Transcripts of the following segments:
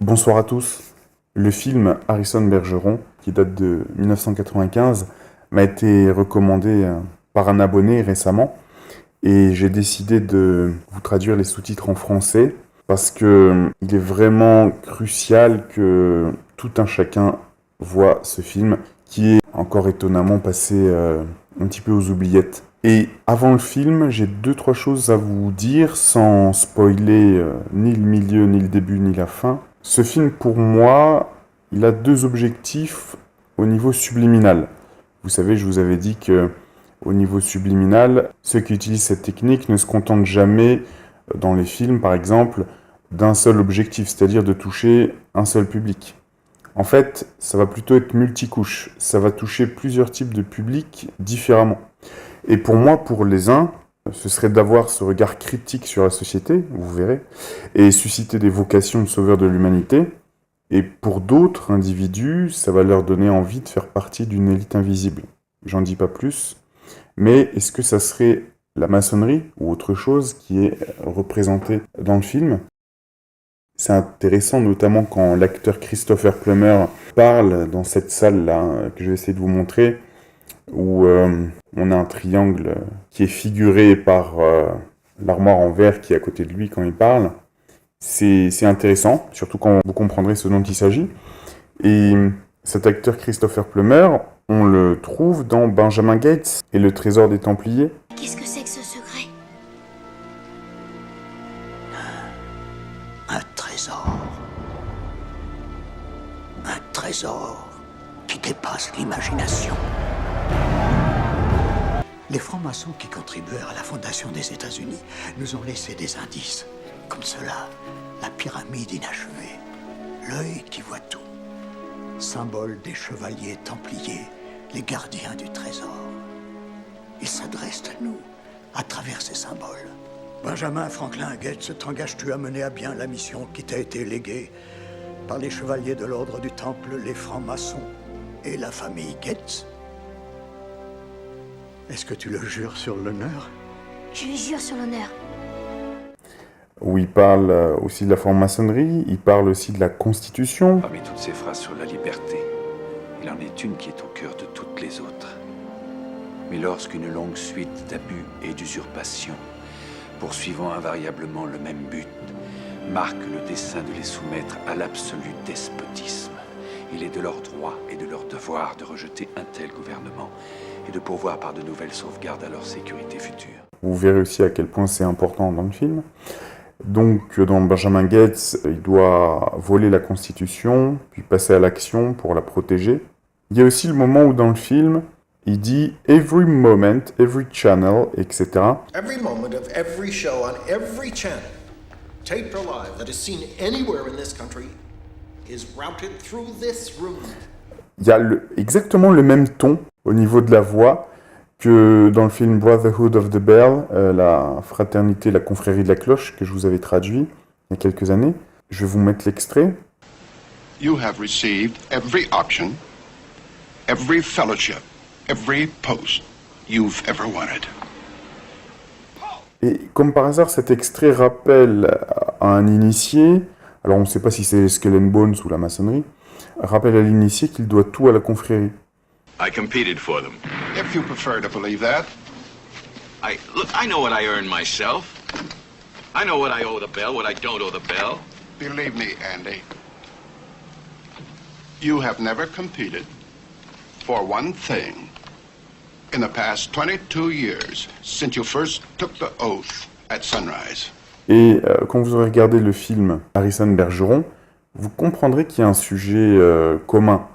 Bonsoir à tous. Le film Harrison Bergeron, qui date de 1995, m'a été recommandé par un abonné récemment et j'ai décidé de vous traduire les sous-titres en français parce que il est vraiment crucial que tout un chacun voit ce film qui est encore étonnamment passé un petit peu aux oubliettes. Et avant le film, j'ai 2-3 choses à vous dire sans spoiler ni le milieu, ni le début, ni la fin. Ce film, pour moi, il a 2 objectifs au niveau subliminal. Vous savez, je vous avais dit que au niveau subliminal, ceux qui utilisent cette technique ne se contentent jamais, dans les films par exemple, d'un seul objectif, c'est-à-dire de toucher un seul public. En fait, ça va plutôt être multicouche, ça va toucher plusieurs types de publics différemment. Et pour moi, pour les uns, ce serait d'avoir ce regard critique sur la société, vous verrez, et susciter des vocations de sauveurs de l'humanité. Et pour d'autres individus, ça va leur donner envie de faire partie d'une élite invisible. J'en dis pas plus, mais est-ce que ça serait la maçonnerie ou autre chose qui est représentée dans le film ? C'est intéressant notamment quand l'acteur Christopher Plummer parle dans cette salle-là, que je vais essayer de vous montrer, où on a un triangle qui est figuré par l'armoire en verre qui est à côté de lui quand il parle. C'est intéressant, surtout quand vous comprendrez ce dont il s'agit. Et cet acteur Christopher Plummer, on le trouve dans Benjamin Gates et le Trésor des Templiers. Qu'est-ce que c'est que ce secret? Un trésor. Un trésor qui dépasse l'imagination. Les francs-maçons qui contribuèrent à la fondation des États-Unis nous ont laissé des indices, comme cela, la pyramide inachevée, l'œil qui voit tout, symbole des chevaliers templiers, les gardiens du trésor. Ils s'adressent à nous à travers ces symboles. Benjamin Franklin Gates, t'engages-tu à mener à bien la mission qui t'a été léguée par les chevaliers de l'ordre du Temple, les francs-maçons et la famille Gates? Est-ce que tu le jures sur l'honneur? Je lui jure sur l'honneur. Où il parle aussi de la franc-maçonnerie, il parle aussi de la Constitution. Parmi toutes ces phrases sur la liberté, il en est une qui est au cœur de toutes les autres. Mais lorsqu'une longue suite d'abus et d'usurpations, poursuivant invariablement le même but, marque le dessein de les soumettre à l'absolu despotisme, il est de leur droit et de leur devoir de rejeter un tel gouvernement et de pourvoir par de nouvelles sauvegardes à leur sécurité future. Vous verrez aussi à quel point c'est important dans le film. Donc, dans Benjamin Gates, il doit voler la Constitution, puis passer à l'action pour la protéger. Il y a aussi le moment où dans le film, il dit « every moment, every channel », etc. Every moment of every show on every channel, taped or live, that is seen anywhere in this country, is routed through this room. Il y a exactement le même ton au niveau de la voix que dans le film Brotherhood of the Bell, la fraternité, la confrérie de la cloche, que je vous avais traduit il y a quelques années. Je vais vous mettre l'extrait. You have received every option, every fellowship, every post you've ever wanted. Et comme par hasard, cet extrait rappelle à un initié, alors on ne sait pas si c'est Skull and Bones ou la maçonnerie, rappelle à l'initié qu'il doit tout à la confrérie. I competed for them. If you prefer to believe that, I know what I earn myself. I know what I owe the bell, what I don't owe the bell. believe me, Andy, you have never competed for one thing in the past 22 years since you first took the oath at Sunrise. Et quand vous aurez regardé le film Harrison Bergeron, vous comprendrez qu'il y a un sujet commun.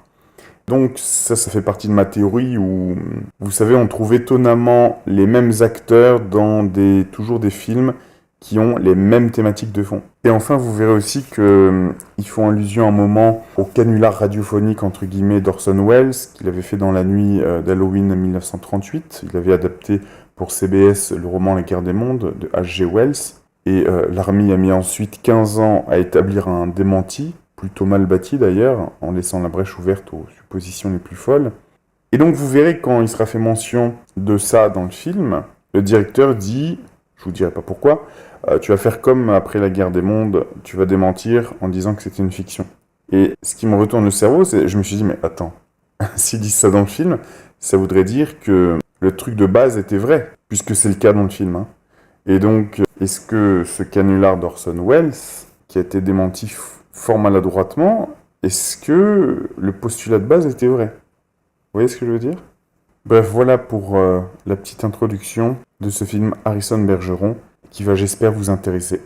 Donc ça fait partie de ma théorie où, vous savez, on trouve étonnamment les mêmes acteurs dans toujours des films qui ont les mêmes thématiques de fond. Et enfin, vous verrez aussi qu'ils font allusion à un moment au canular radiophonique, entre guillemets, d'Orson Welles, qu'il avait fait dans la nuit d'Halloween 1938. Il avait adapté pour CBS le roman La guerre des mondes de H.G. Wells. Et l'Army a mis ensuite 15 ans à établir un démenti, plutôt mal bâti d'ailleurs, en laissant la brèche ouverte aux suppositions les plus folles. Et donc vous verrez quand il sera fait mention de ça dans le film, le directeur dit « je vous dirai pas pourquoi, tu vas faire comme après la guerre des mondes, tu vas démentir en disant que c'était une fiction. Et ce qui me retourne le cerveau, c'est je me suis dit, mais attends, s'ils disent ça dans le film, ça voudrait dire que le truc de base était vrai, puisque c'est le cas dans le film. Hein. Et donc, est-ce que ce canular d'Orson Welles, qui a été démenti fort maladroitement, est-ce que le postulat de base était vrai? Vous voyez ce que je veux dire? Bref, voilà pour la petite introduction de ce film Harrison Bergeron, qui va, j'espère, vous intéresser.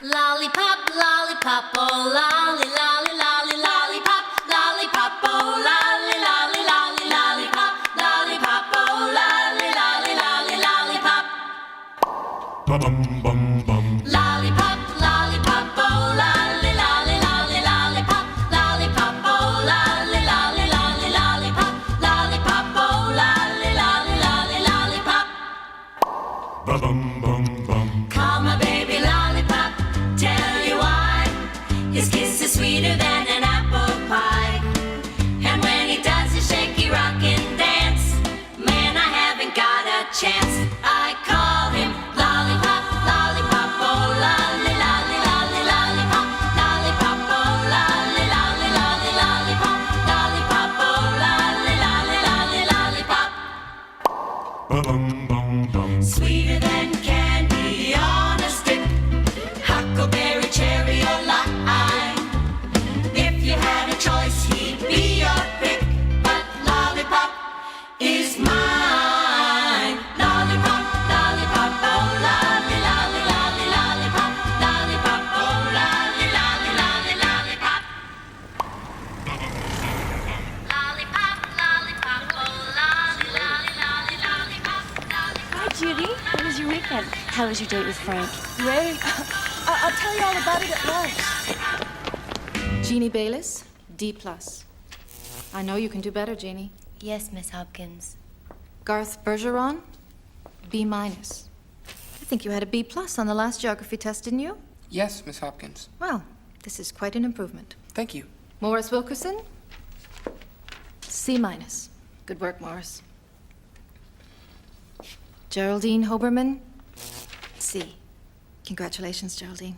Lollipop, lollipop, oh lolly, lolly, lolly, lollipop, lollipop, oh lolly, lolly, lolly, lollipop, lollipop, oh lolly, lolly, lolly, lollipop. Lollipop, lollipop, oh lolly, lolly, lolly, lollipop, lollipop, oh lolly, lolly, lolly, lollipop, lollipop, oh lolly, lolly, lolly, lollipop. Call my baby lollipop, tell you why. His kiss is sweeter than an apple pie. And when he does his shaky rock and dance, man, I haven't got a chance. I call him lollipop, lollipop, oh lolly, lolly, lolly, lollipop, lollipop, oh lolly, lolly, lolly, lollipop, lollipop, oh lolly, lolly, lolly, lollipop. Sweeter than candy on a stick, huckleberry, cherry, or lime. If you had a choice, he'd be your pick, but lollipop is mine. Lollipop, lollipop, oh lolly, lolly, lolly, lollipop, lollipop, oh lolly, lolly, lolly, lollipop. Lollipop, lollipop, oh lolly, lolly, lolly, lollipop, lollipop. Hi, Judy. How was your weekend? How was your date with Frank? Great. I'll tell you all about it at lunch. Jeannie Bayliss, D+. I know you can do better, Jeannie. Yes, Miss Hopkins. Garth Bergeron, B-. I think you had a B+ on the last geography test, didn't you? Yes, Miss Hopkins. Well, this is quite an improvement. Thank you. Morris Wilkerson, C-. Good work, Morris. Geraldine Hoberman, C. Congratulations, Geraldine.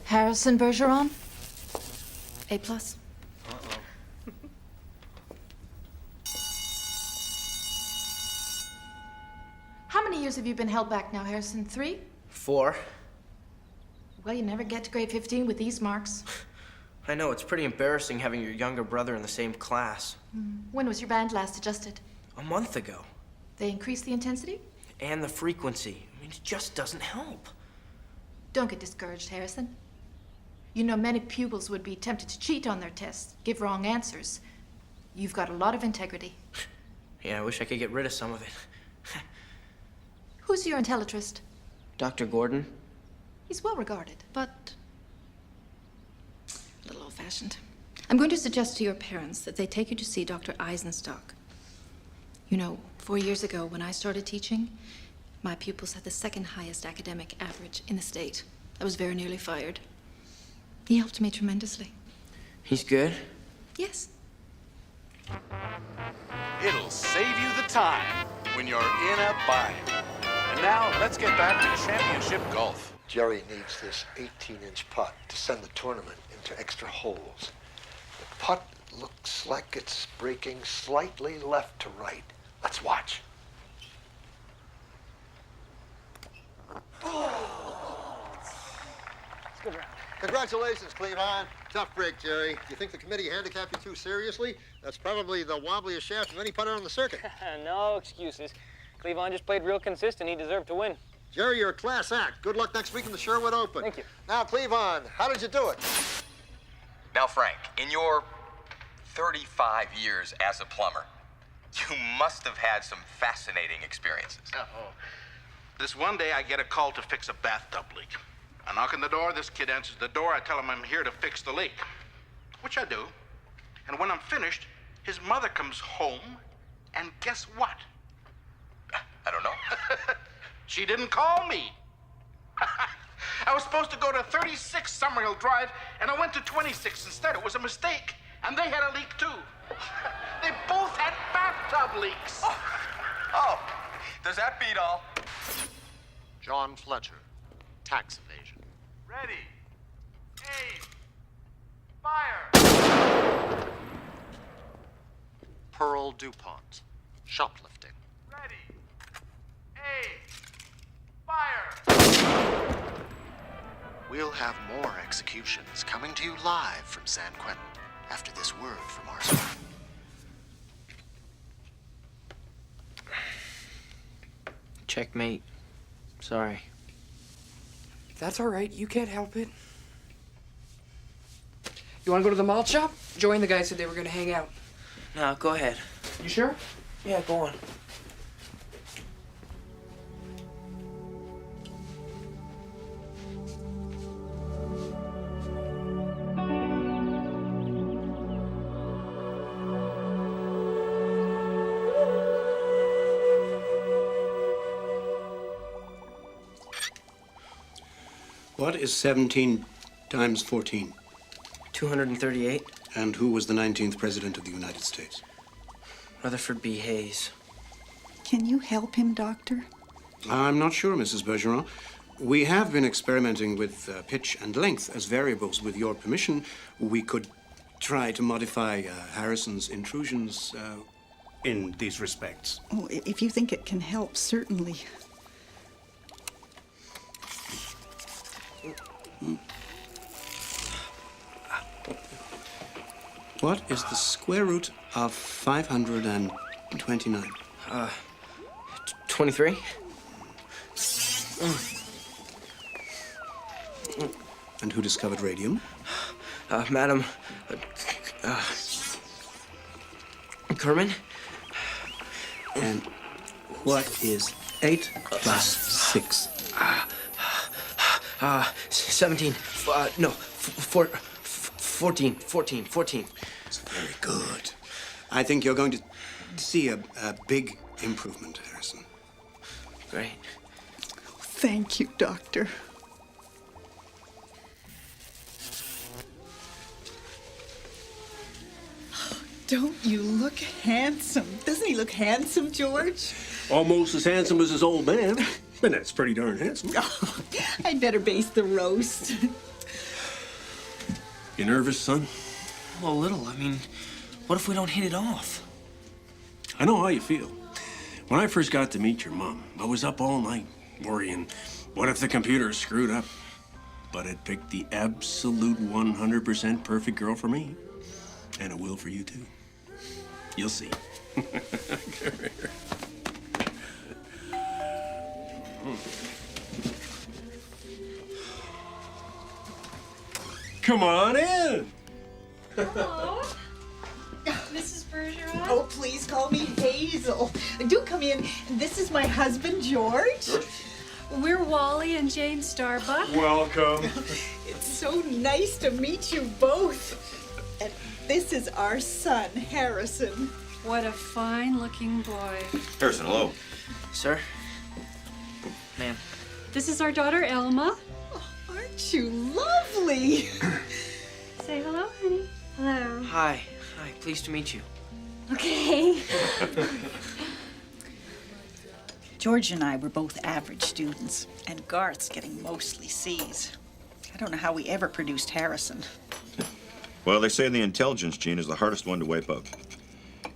Harrison Bergeron, A+. How many years have you been held back now, Harrison? 3? 4. Well, you never get to grade 15 with these marks. I know, it's pretty embarrassing having your younger brother in the same class. When was your band last adjusted? A month ago. They increased the intensity? And the frequency. I mean, it just doesn't help. Don't get discouraged, Harrison. You know, many pupils would be tempted to cheat on their tests, give wrong answers. You've got a lot of integrity. Yeah, I wish I could get rid of some of it. Who's your intellitrist? Dr. Gordon? He's well regarded, but a little old-fashioned. I'm going to suggest to your parents that they take you to see Dr. Eisenstock. You know, 4 years ago when I started teaching, my pupils had the second highest academic average in the state. I was very nearly fired. He helped me tremendously. He's good? Yes. It'll save you the time when you're in a bind. And now, let's get back to championship golf. Jerry needs this 18-inch putt to send the tournament into extra holes. The putt looks like it's breaking slightly left to right. Let's watch. Good round. Congratulations, Cleavon. Tough break, Jerry. Do you think the committee handicapped you too seriously? That's probably the wobbliest shaft of any putter on the circuit. No excuses. Cleavon just played real consistent. He deserved to win. Jerry, you're a class act. Good luck next week in the Sherwood Open. Thank you. Now, Cleavon, how did you do it? Now, Frank, in your 35 years as a plumber, you must have had some fascinating experiences. Oh. This one day, I get a call to fix a bathtub leak. I knock on the door, this kid answers the door, I tell him I'm here to fix the leak, which I do. And when I'm finished, his mother comes home, and guess what? I don't know. She didn't call me. I was supposed to go to 36 Summerhill Drive, and I went to 26 instead. It was a mistake. And they had a leak, too. They both had bathtub leaks. Oh, does that beat all? John Fletcher, tax evasion. Ready. Aim. Fire. Pearl DuPont, shoplifting. Ready. Aim. Fire. We'll have more executions coming to you live from San Quentin after this word from our side. Checkmate. Sorry. That's all right. You can't help it. You want to go to the malt shop? Joey and the guys said they were going to hang out. No, go ahead. You sure? Yeah, go on. What is 17 times 14? 238. And who was the 19th President of the United States? Rutherford B. Hayes. Can you help him, Doctor? I'm not sure, Mrs. Bergeron. We have been experimenting with pitch and length as variables. With your permission, we could try to modify Harrison's intrusions in these respects. Oh, if you think it can help, certainly. What is the square root of 529? 23. And who discovered radium? Madam... Kerman? And what is 8 plus 6? 17. No, 14. It's very good. I think you're going to see a big improvement, Harrison. Great. Thank you, Doctor. Don't you look handsome? Doesn't he look handsome, George? Almost as handsome as his old man. And that's pretty darn handsome. Oh, I'd better base the roast. You nervous, son? Well, a little. I mean, what if we don't hit it off? I know how you feel. When I first got to meet your mom, I was up all night worrying, what if the computer is screwed up? But it picked the absolute 100% perfect girl for me. And it will for you, too. You'll see. Come here. Come on in. Hello. Mrs. Bergeron? Oh, please call me Hazel. Do come in. This is my husband, George. We're Wally and Jane Starbuck. Welcome. It's so nice to meet you both. And this is our son, Harrison. What a fine-looking boy. Harrison, hello. Sir? Ma'am. This is our daughter, Elma. Aren't you lovely? Say hello, honey. Hello. Hi. Pleased to meet you. Okay. George and I were both average students, and Garth's getting mostly C's. I don't know how we ever produced Harrison. Well, they say the intelligence gene is the hardest one to wipe out.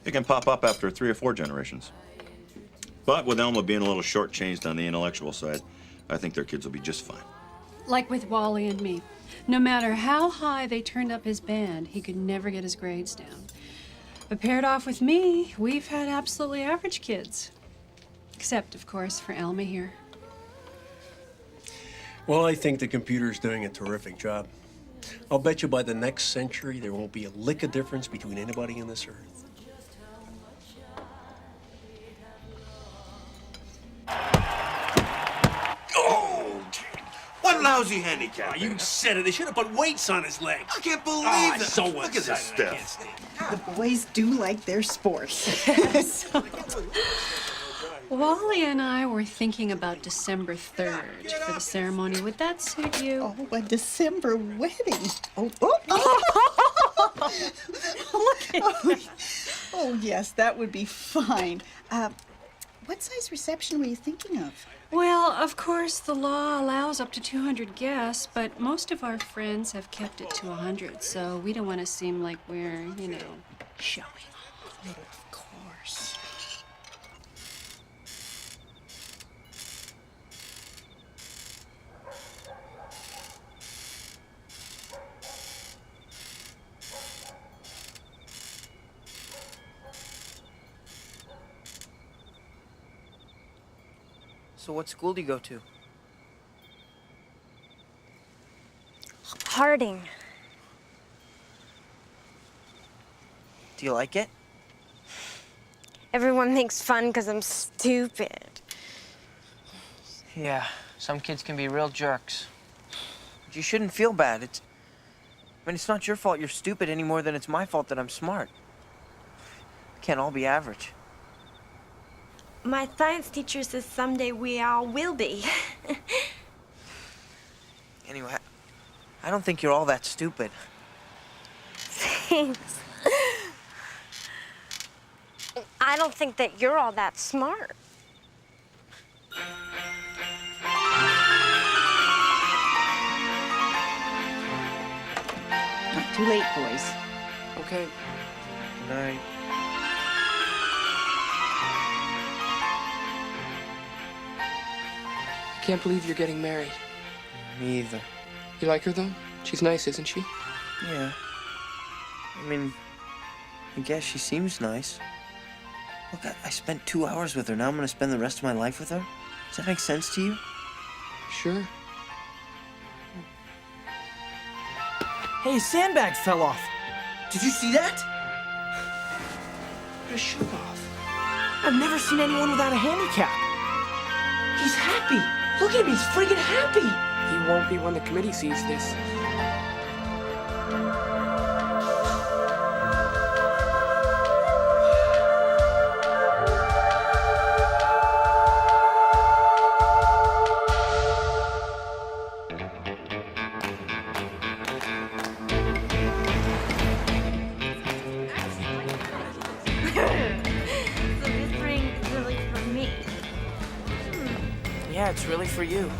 It can pop up after 3 or 4 generations. But with Elma being a little shortchanged on the intellectual side, I think their kids will be just fine. Like with Wally and me. No matter how high they turned up his band, he could never get his grades down. But paired off with me, we've had absolutely average kids. Except, of course, for Elma here. Well, I think the computer's doing a terrific job. I'll bet you by the next century, there won't be a lick of difference between anybody on this earth. Oh! What lousy handicap. Oh, you said it. They should have put weights on his legs. I can't believe that. that. So Look at this unexciting. stuff. The boys do like their sports. Wally and I were thinking about December 3rd for the ceremony. Would that suit you? Oh, a December wedding. Oh. Look at me. Oh, yes, that would be fine. What size reception were you thinking of? Well, of course, the law allows up to 200 guests, but most of our friends have kept it to 100, so we don't want to seem like we're, showing off. Of course. So what school do you go to? Harding. Do you like it? Everyone makes fun because I'm stupid. Yeah, some kids can be real jerks. But you shouldn't feel bad. It's not your fault you're stupid any more than it's my fault that I'm smart. We can't all be average. My science teacher says someday we all will be. Anyway, I don't think you're all that stupid. Thanks. I don't think that you're all that smart. Not too late, boys. Okay. Good night. I can't believe you're getting married. Me either. You like her, though? She's nice, isn't she? Yeah. I guess she seems nice. Look, I spent 2 hours with her. Now I'm gonna spend the rest of my life with her? Does that make sense to you? Sure. Hey, his sandbag fell off. Did you see that? Put a shirt off. I've never seen anyone without a handicap. He's happy. Look at him, he's friggin' happy. He won't be when the committee sees this. Yeah, it's really for you.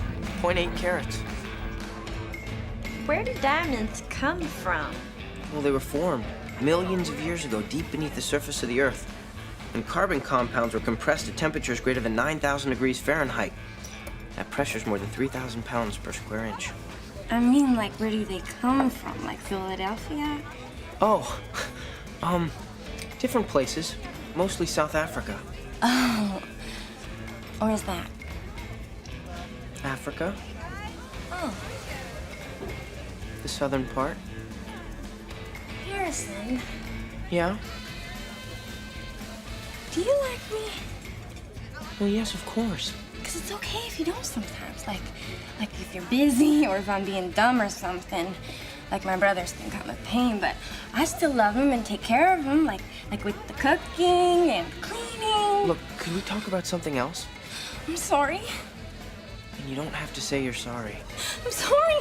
0.8 carats. Where did diamonds come from? Well, they were formed millions of years ago, deep beneath the surface of the Earth. And carbon compounds were compressed at temperatures greater than 9,000 degrees Fahrenheit. That pressure's more than 3,000 pounds per square inch. I mean, like, where do they come from? Like Philadelphia? Oh, different places. Mostly South Africa. Oh. Where's that? Africa, Oh. the southern part. Harrison, Yeah? do you like me? Well, yes, of course. Because it's okay if you don't sometimes. Like if you're busy or if I'm being dumb or something. Like my brothers think I'm a pain, but I still love him and take care of him, like with the cooking and cleaning. Look, could we talk about something else? I'm sorry. And you don't have to say you're sorry. I'm sorry.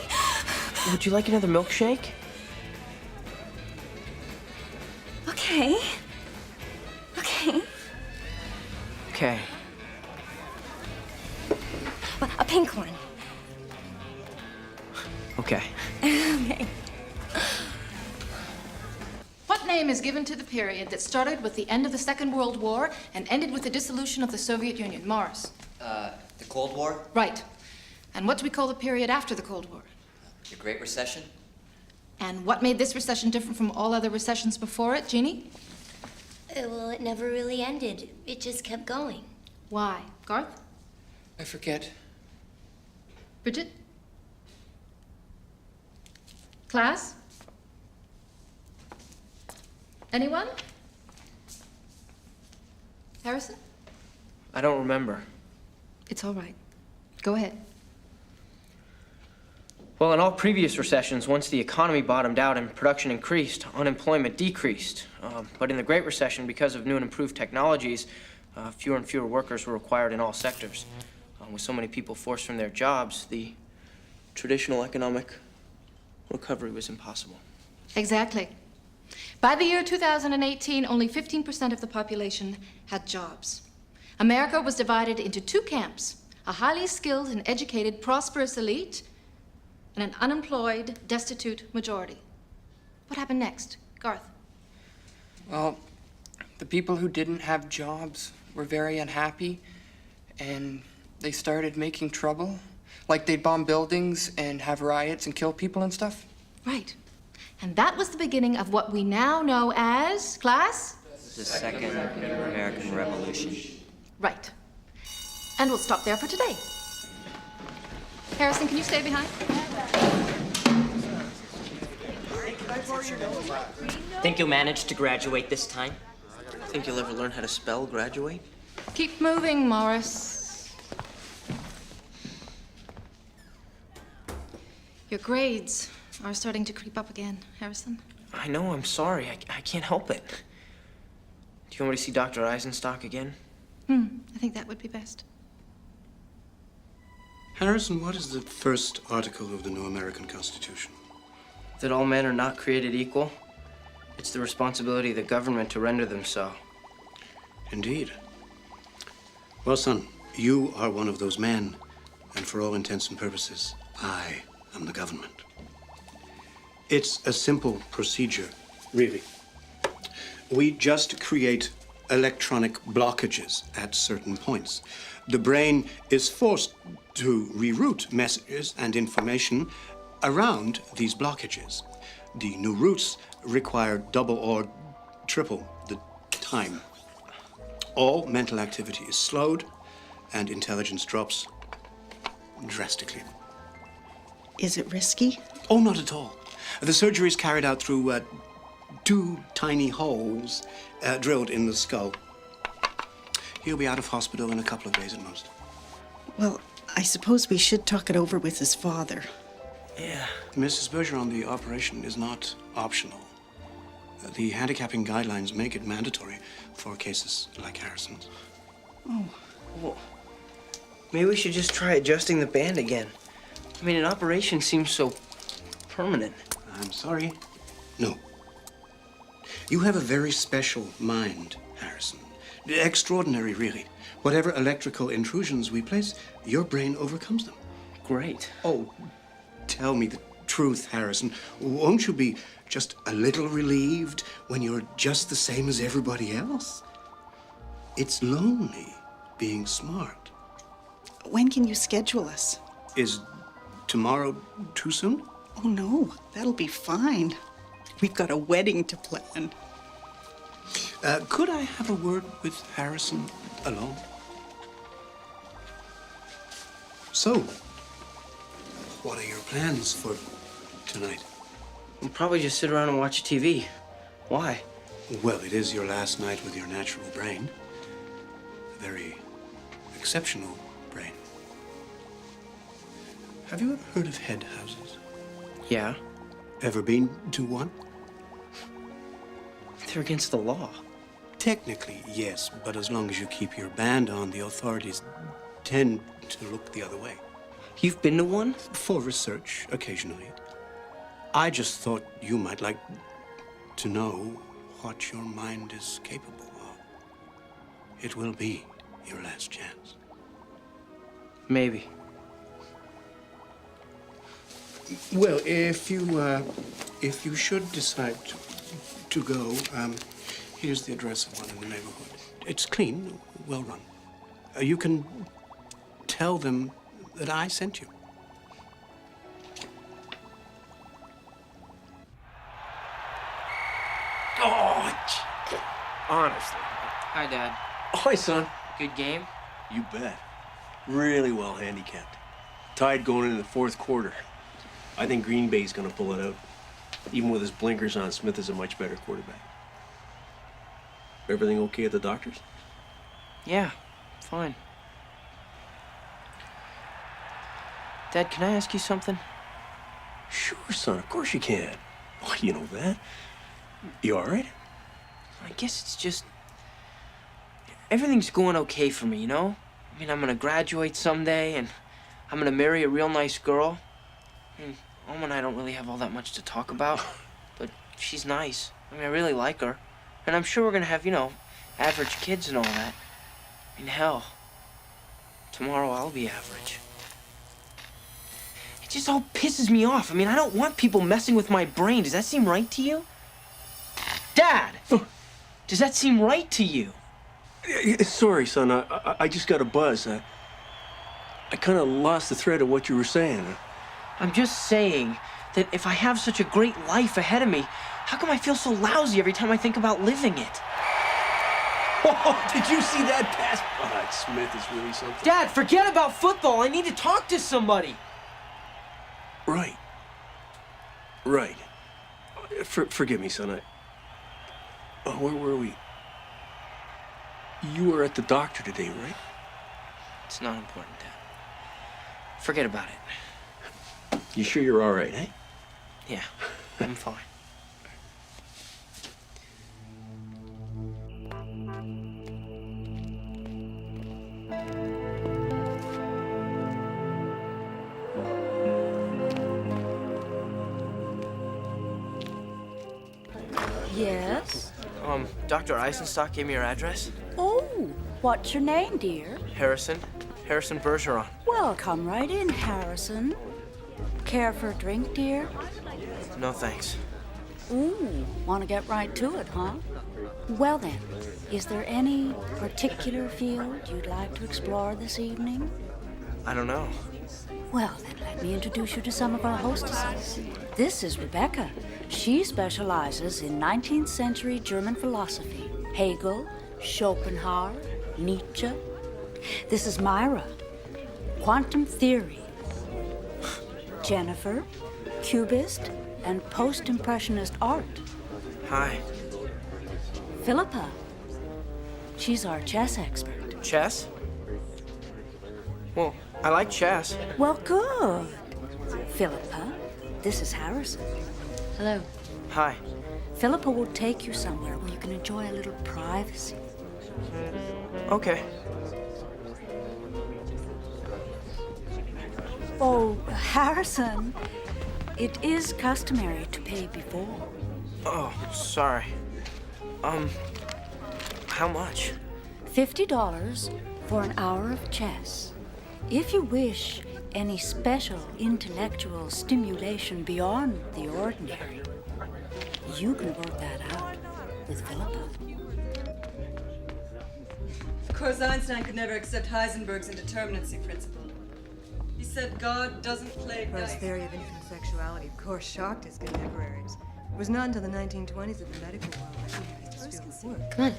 Would you like another milkshake? Okay. Okay. Okay. A pink one. Okay. Okay. What name is given to the period that started with the end of the Second World War and ended with the dissolution of the Soviet Union? Morris. The Cold War? Right. And what do we call the period after the Cold War? The Great Recession? And what made this recession different from all other recessions before it, Jeannie? Well, it never really ended. It just kept going. Why? Garth? I forget. Bridget? Class? Anyone? Harrison? I don't remember. It's all right. Go ahead. Well, in all previous recessions, once the economy bottomed out and production increased, unemployment decreased. But in the Great Recession, because of new and improved technologies, Fewer and fewer workers were required in all sectors. With so many people forced from their jobs, the traditional economic recovery was impossible. Exactly. By the year 2018, only 15% of the population had jobs. America was divided into two camps, a highly skilled and educated, prosperous elite, and an unemployed, destitute majority. What happened next? Garth? Well, the people who didn't have jobs were very unhappy, and they started making trouble. Like they'd bomb buildings and have riots and kill people and stuff. Right. And that was the beginning of what we now know as, class? The Second American Revolution. Right. And we'll stop there for today. Harrison, can you stay behind? Think you'll manage to graduate this time? Think you'll ever learn how to spell graduate? Keep moving, Morris. Your grades are starting to creep up again, Harrison. I know, I'm sorry. I can't help it. Do you want me to see Dr. Eisenstock again? I think that would be best. Harrison, what is the first article of the new American Constitution? That all men are not created equal. It's the responsibility of the government to render them so. Indeed. Well, son, you are one of those men, and for all intents and purposes, I am the government. It's a simple procedure, really. We just create electronic blockages at certain points. The brain is forced to reroute messages and information around these blockages. The new routes require double or triple the time. All mental activity is slowed, and intelligence drops drastically. Is it risky? Oh, not at all. The surgery is carried out through two tiny holes drilled in the skull. He'll be out of hospital in a couple of days at most. Well, I suppose we should talk it over with his father. Yeah. Mrs. Bergeron, the operation is not optional. The handicapping guidelines make it mandatory for cases like Harrison's. Oh. Well, maybe we should just try adjusting the band again. I mean, an operation seems so permanent. I'm sorry. No. You have a very special mind, Harrison. Extraordinary, really. Whatever electrical intrusions we place, your brain overcomes them. Great. Oh, tell me the truth, Harrison. Won't you be just a little relieved when you're just the same as everybody else? It's lonely being smart. When can you schedule us? Is tomorrow too soon? Oh, no. That'll be fine. We've got a wedding to plan. Could I have a word with Harrison alone? So, what are your plans for tonight? We'll probably just sit around and watch TV. Why? Well, it is your last night with your natural brain. A very exceptional brain. Have you ever heard of head houses? Yeah. Ever been to one? They're against the law. Technically, yes, but as long as you keep your band on, the authorities tend to look the other way. You've been to one? For research, occasionally. I just thought you might like to know what your mind is capable of. It will be your last chance. Maybe. Well, if you should decide to go, here's the address of one in the neighborhood. It's clean, well run. You can tell them that I sent you. Oh, honestly. Hi, Dad. Hi, son. Good game? You bet. Really well handicapped. Tied going into the fourth quarter. I think Green Bay's gonna pull it out. Even with his blinkers on, Smith is a much better quarterback. Everything okay at the doctor's? Yeah, fine. Dad, can I ask you something? Sure, son, of course you can. Oh, you know that. You all right? I guess it's just... everything's going okay for me, you know? I mean, I'm gonna graduate someday, and I'm gonna marry a real nice girl. And Alma and I don't really have all that much to talk about, but she's nice. I mean, I really like her. And I'm sure we're gonna have, you know, average kids and all that. I mean, hell, tomorrow I'll be average. It just all pisses me off. I mean, I don't want people messing with my brain. Does that seem right to you? Dad! Does that seem right to you? Sorry, son. I just got a buzz. I kind of lost the thread of what you were saying. I'm just saying that if I have such a great life ahead of me, how come I feel so lousy every time I think about living it? Oh, did you see that pass? Oh, Smith is really something. Dad, forget about football. I need to talk to somebody. Right. Right. Forgive me, son. Oh, where were we? You were at the doctor today, right? It's not important, Dad. Forget about it. You sure you're all right, eh? Yeah, I'm fine. Yes? Dr. Eisenstock gave me your address. Oh, what's your name, dear? Harrison Bergeron. Well, come right in, Harrison. Care for a drink, dear? No, thanks. Ooh, want to get right to it, huh? Well then, is there any particular field you'd like to explore this evening? I don't know. Well, then let me introduce you to some of our hostesses. This is Rebecca. She specializes in 19th century German philosophy. Hegel, Schopenhauer, Nietzsche. This is Myra. Quantum theory. Jennifer, Cubist, and post-impressionist art. Hi. Philippa. She's our chess expert. Chess? Well, I like chess. Well, good. Philippa, this is Harrison. Hello. Hi. Philippa will take you somewhere where you can enjoy a little privacy. Okay. Oh, Harrison, it is customary to pay before. Oh, sorry. How much? $50 for an hour of chess. If you wish any special intellectual stimulation beyond the ordinary, you can work that out with Philippa. Of course, Einstein could never accept Heisenberg's indeterminacy principle. He said God doesn't play dice. His theory of infant sexuality, of course, shocked his contemporaries. It was not until the 1920s that the medical world recognized his field of work. Come on.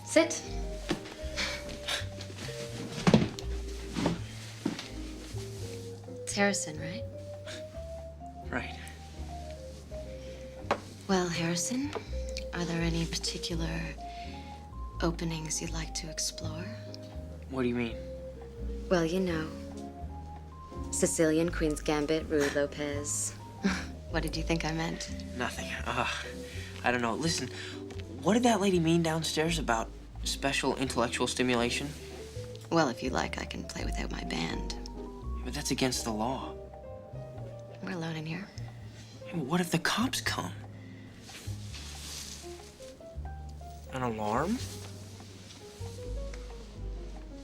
Sit. It's Harrison, right? Right. Well, Harrison, are there any particular openings you'd like to explore? What do you mean? Well, you know, Sicilian, Queen's Gambit, Rui Lopez. What did you think I meant? Nothing. I don't know. Listen, what did that lady mean downstairs about special intellectual stimulation? Well, if you like, I can play without my band. But that's against the law. We're alone in here. What if the cops come? An alarm?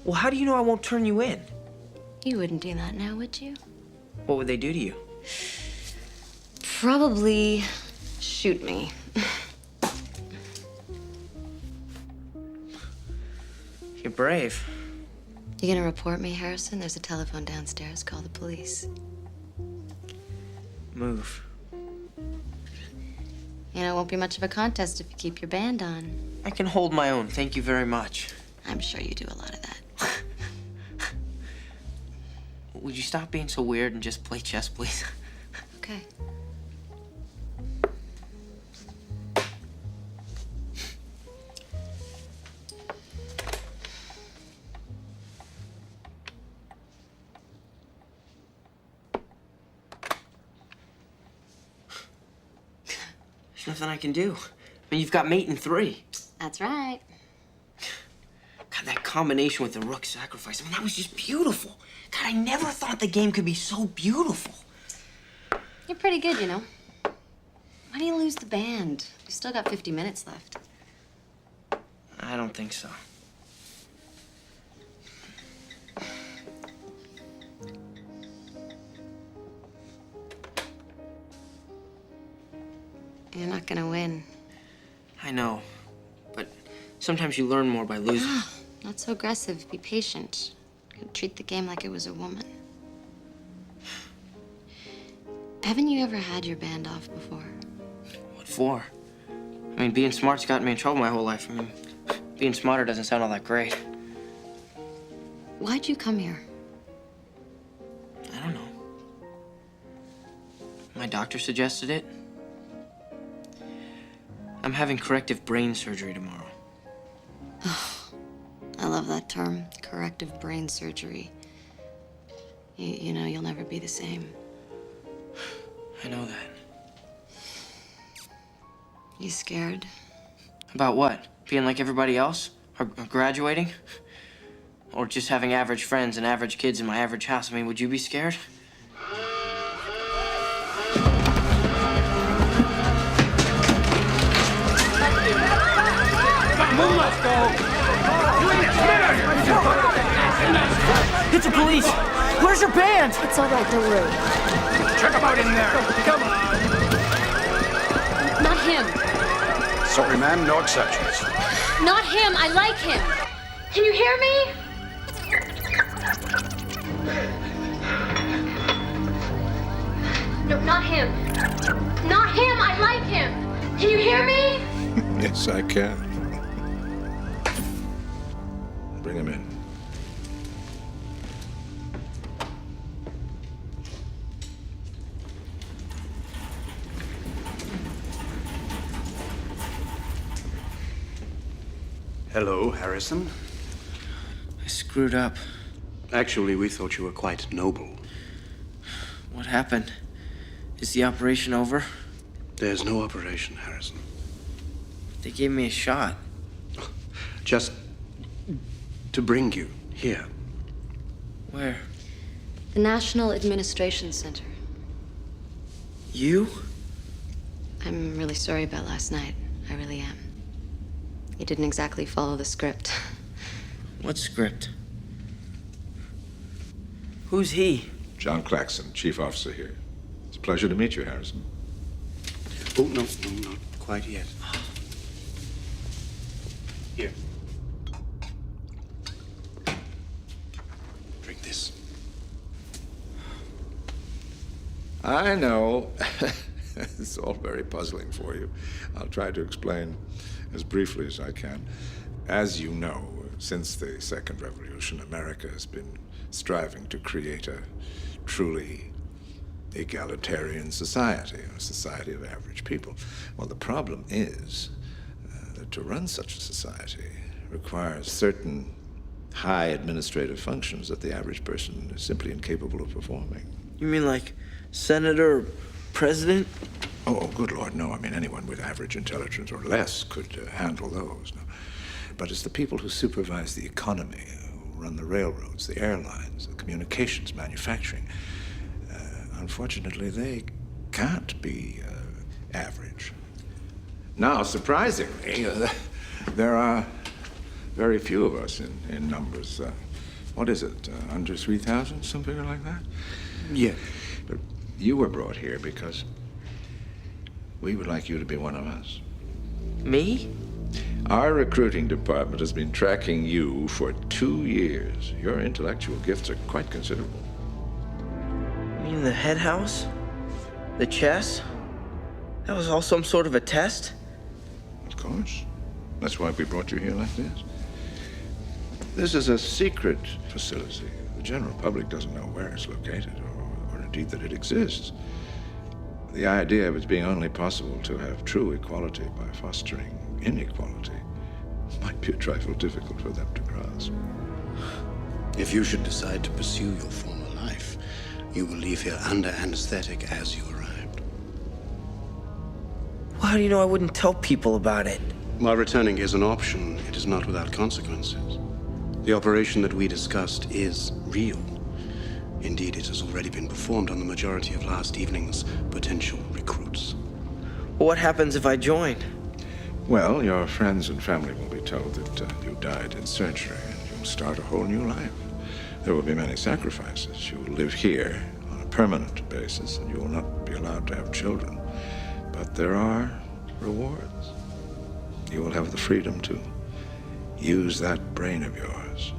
Well, how do you know I won't turn you in? You wouldn't do that now, would you? What would they do to you? Probably shoot me. You're brave. You gonna report me, Harrison? There's a telephone downstairs. Call the police. Move. You know, it won't be much of a contest if you keep your band on. I can hold my own, thank you very much. I'm sure you do a lot of that. Would you stop being so weird and just play chess, please? Okay. nothing I can do. I mean, you've got mate in 3. That's right. God, that combination with the rook sacrifice, I mean, that was just beautiful. God, I never thought the game could be so beautiful. You're pretty good, you know. Why do you lose the band? You still got 50 minutes left. I don't think so. You're not gonna win. I know, but sometimes you learn more by losing. Not so aggressive. Be patient. Treat the game like it was a woman. Haven't you ever had your band off before? What for? I mean, being smart's gotten me in trouble my whole life. I mean, being smarter doesn't sound all that great. Why'd you come here? I don't know. My doctor suggested it. I'm having corrective brain surgery tomorrow. I love that term, corrective brain surgery. You know, you'll never be the same. I know that. You scared? About what? Being like everybody else? Or graduating? Or just having average friends and average kids in my average house? I mean, would you be scared? Let's go! It's the police! Where's your band? It's all right, don't worry. Check them out in there! Come on! Not him. Sorry, ma'am, no exceptions. Not him. I like him. Can you hear me? No, not him. Not him. I like him. Can you hear me? Yes, I can. Bring him in. Hello, Harrison. I screwed up. Actually, we thought you were quite noble. What happened? Is the operation over? There's no operation, Harrison. They gave me a shot. Just to bring you here. Where? The National Administration Center. You? I'm really sorry about last night. I really am. You didn't exactly follow the script. What script? Who's he? John Claxon, chief officer here. It's a pleasure to meet you, Harrison. Oh, no, not quite yet. Here. Drink this. I know. It's all very puzzling for you. I'll try to explain as briefly as I can. As you know, since the Second Revolution, America has been striving to create a truly egalitarian society, a society of average people. Well, the problem is that to run such a society requires certain high administrative functions that the average person is simply incapable of performing. You mean like senator or president? Oh, good Lord, no. I mean, anyone with average intelligence or less could handle those. No. But it's the people who supervise the economy, who run the railroads, the airlines, the communications, manufacturing. Unfortunately, they can't be average. Now, surprisingly, there are very few of us in numbers. What is it, under 3,000, something like that? Yeah. But you were brought here because we would like you to be one of us. Me? Our recruiting department has been tracking you for 2 years. Your intellectual gifts are quite considerable. You mean the head house? The chess? That was all some sort of a test? Of course. That's why we brought you here like this. This is a secret facility. The general public doesn't know where it's located, or indeed that it exists. The idea of it being only possible to have true equality by fostering inequality might be a trifle difficult for them to grasp. If you should decide to pursue your former life, you will leave here under anesthetic as you arrived. Well, how do you know I wouldn't tell people about it? While returning is an option, it is not without consequences. The operation that we discussed is real. Indeed, it has already been performed on the majority of last evening's potential recruits. Well, what happens if I join? Well, your friends and family will be told that you died in surgery, and you'll start a whole new life. There will be many sacrifices. You will live here on a permanent basis, and you will not be allowed to have children. But there are rewards. You will have the freedom to use that brain of yours.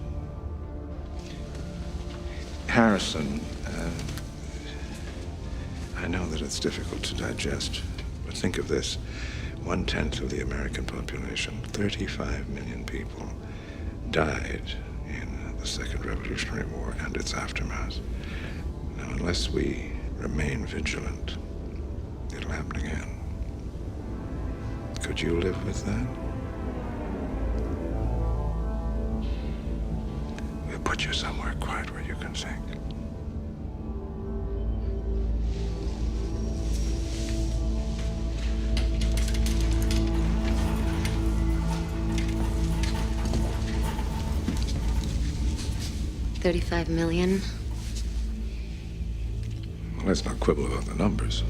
Harrison, I know that it's difficult to digest, but think of this. 1/10 of the American population, 35 million people, died in the Second Revolutionary War and its aftermath. Now, unless we remain vigilant, it'll happen again. Could you live with that? We'll put you somewhere quiet where you can think. $35 million. Well, let's not quibble about the numbers.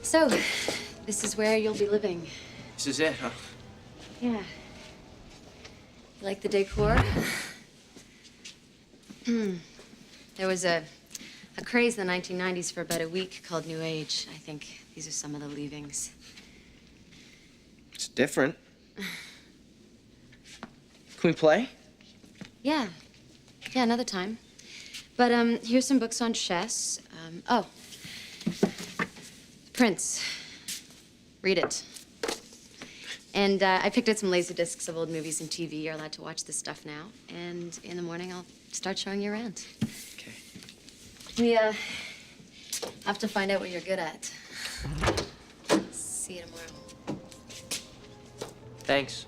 So, this is where you'll be living. This is it, huh? Yeah. You like the decor? There was a craze in the 1990s for about a week called New Age. I think these are some of the leavings. It's different. Can we play? Yeah. Yeah, another time. But here's some books on chess. Oh. Prince. Read it. And I picked out some laser discs of old movies and TV. You're allowed to watch this stuff now. And in the morning, I'll start showing you around. Okay. We have to find out what you're good at. See you tomorrow. Thanks.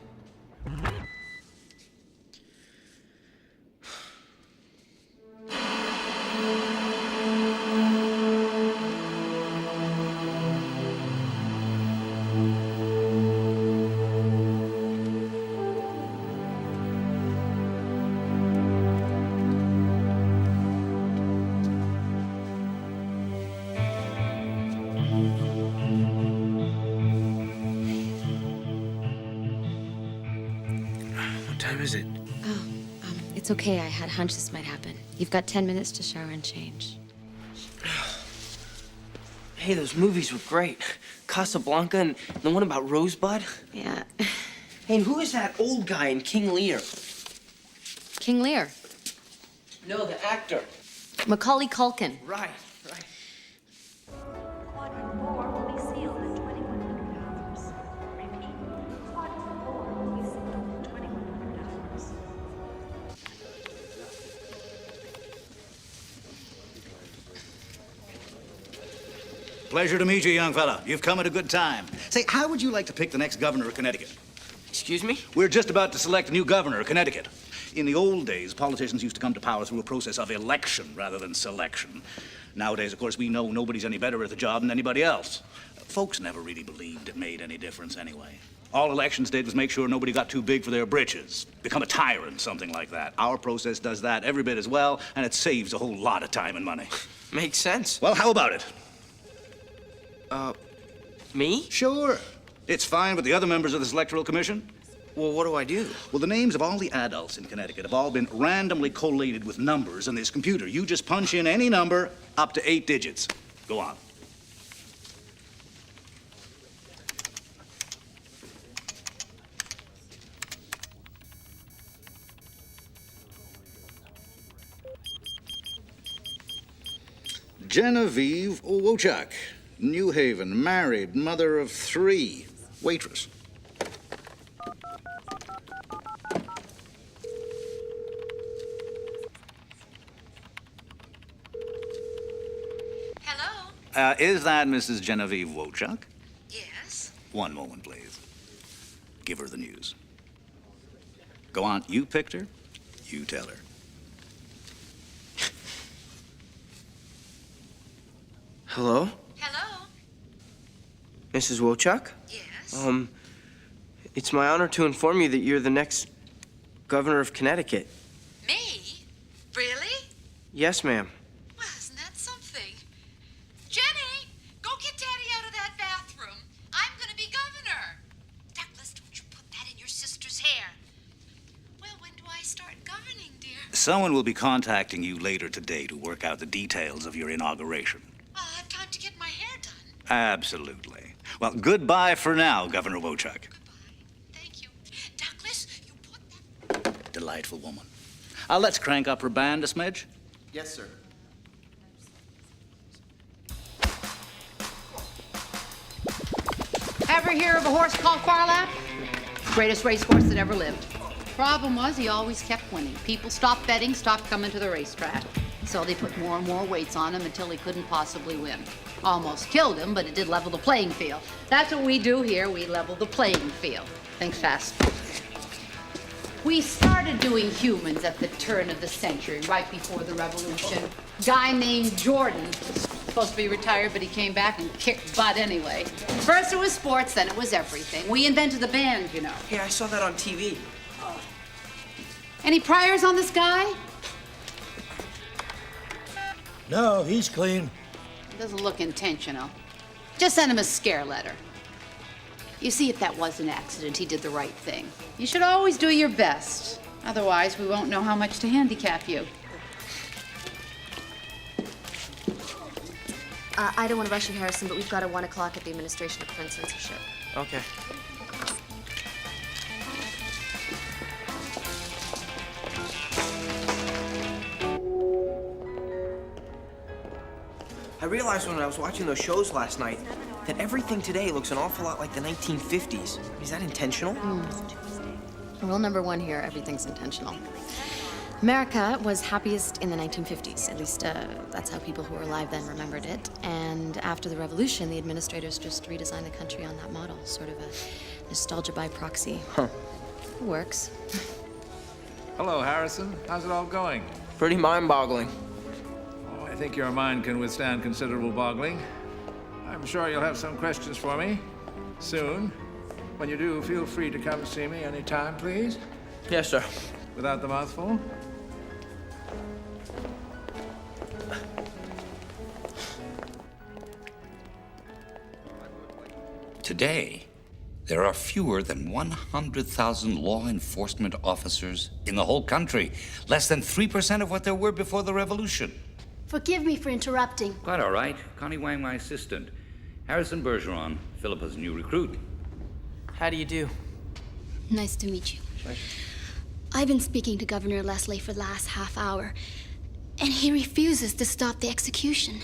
What time is it? Oh, it's okay. I had a hunch this might happen. You've got 10 minutes to shower and change. Hey, those movies were great. Casablanca and the one about Rosebud. Yeah. Hey, and who is that old guy in King Lear? King Lear. No, the actor. Macaulay Culkin. Right, right. Pleasure to meet you, young fella. You've come at a good time. Say, how would you like to pick the next governor of Connecticut? Excuse me? We're just about to select a new governor of Connecticut. In the old days, politicians used to come to power through a process of election rather than selection. Nowadays, of course, we know nobody's any better at the job than anybody else. Folks never really believed it made any difference anyway. All elections did was make sure nobody got too big for their britches, become a tyrant, something like that. Our process does that every bit as well, and it saves a whole lot of time and money. Makes sense. Well, how about it? Me? Sure. It's fine with the other members of this electoral commission. Well, what do I do? Well, the names of all the adults in Connecticut have all been randomly collated with numbers in this computer. You just punch in any number up to 8 digits. Go on. Genevieve Wochak, New Haven, married, mother of 3, waitress. Hello? Is that Mrs. Genevieve Wochak? Yes. One moment, please. Give her the news. Go on, you picked her, you tell her. Hello? Hello? Mrs. Wochak? Yes? It's my honor to inform you that you're the next governor of Connecticut. Me? Really? Yes, ma'am. Well, isn't that something? Jenny, go get Daddy out of that bathroom. I'm gonna be governor. Douglas, don't you put that in your sister's hair. Well, when do I start governing, dear? Someone will be contacting you later today to work out the details of your inauguration. I'll have time to get my hair done. Absolutely. Well, goodbye for now, Governor Wochak. Thank you. Douglas, you Delightful woman. Let's crank up her band a smidge. Yes, sir. Ever hear of a horse called Farlap? Greatest racehorse that ever lived. Problem was, he always kept winning. People stopped betting, stopped coming to the racetrack. So they put more and more weights on him until he couldn't possibly win. Almost killed him, but it did level the playing field. That's what we do here. We level the playing field. Think fast. We started doing humans at the turn of the century, right before the revolution. Guy named Jordan was supposed to be retired, but he came back and kicked butt anyway. First it was sports, then it was everything. We invented the band, you know. Yeah, I saw that on TV. Any priors on this guy? No, he's clean. Doesn't look intentional. Just send him a scare letter. You see, if that was an accident, he did the right thing. You should always do your best. Otherwise, we won't know how much to handicap you. I don't want to rush you, Harrison, but we've got a 1 o'clock at the Administration to Prevent Censorship. Okay. I realized when I was watching those shows last night that everything today looks an awful lot like the 1950s. Is that intentional? Rule number 1 here, everything's intentional. America was happiest in the 1950s. At least that's how people who were alive then remembered it. And after the revolution, the administrators just redesigned the country on that model, sort of a nostalgia by proxy. Huh. It works. Hello, Harrison. How's it all going? Pretty mind-boggling. Oh, I think your mind can withstand considerable boggling. I'm sure you'll have some questions for me soon. When you do, feel free to come see me anytime, please. Yes, sir. Without the mouthful. Today, there are fewer than 100,000 law enforcement officers in the whole country. Less than 3% of what there were before the revolution. Forgive me for interrupting. Quite all right. Connie Wang, my assistant. Harrison Bergeron, Philippa's new recruit. How do you do? Nice to meet you. I've been speaking to Governor Leslie for the last half hour, and he refuses to stop the execution.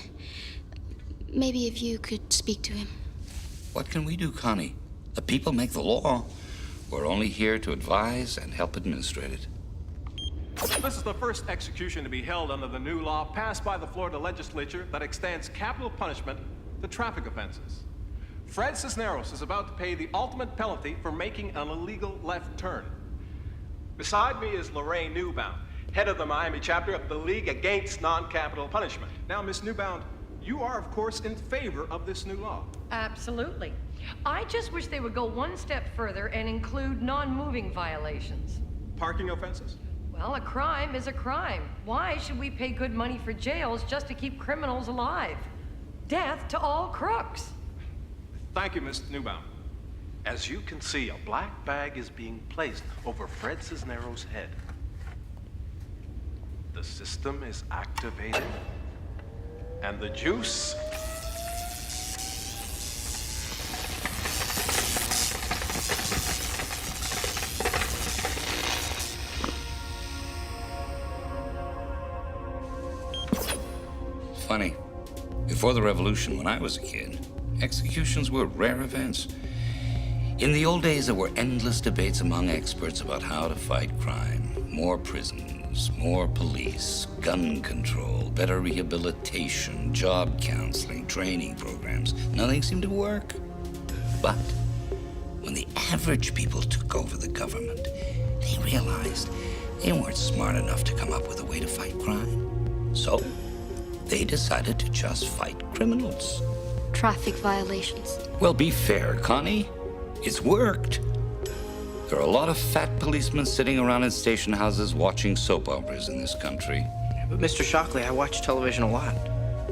Maybe if you could speak to him. What can we do, Connie? The people make the law. We're only here to advise and help administrate it. This is the first execution to be held under the new law passed by the Florida legislature that extends capital punishment to traffic offenses. Fred Cisneros is about to pay the ultimate penalty for making an illegal left turn. Beside me is Lorraine Newbound, head of the Miami chapter of the League Against Non-Capital Punishment. Now, Miss Newbound, you are, of course, in favor of this new law. Absolutely. I just wish they would go one step further and include non-moving violations. Parking offenses? Well, a crime is a crime. Why should we pay good money for jails just to keep criminals alive? Death to all crooks. Thank you, Miss Newbound. As you can see, a black bag is being placed over Fred Cisneros' head. The system is activated, and the juice Funny. Before the revolution, when I was a kid, executions were rare events. In the old days, there were endless debates among experts about how to fight crime. More prisons, more police, gun control, better rehabilitation, job counseling, training programs. Nothing seemed to work. But when the average people took over the government, they realized they weren't smart enough to come up with a way to fight crime. So they decided to just fight criminals. Traffic violations. Well, be fair, Connie. It's worked. There are a lot of fat policemen sitting around in station houses watching soap operas in this country. But Mr. Shockley, I watch television a lot.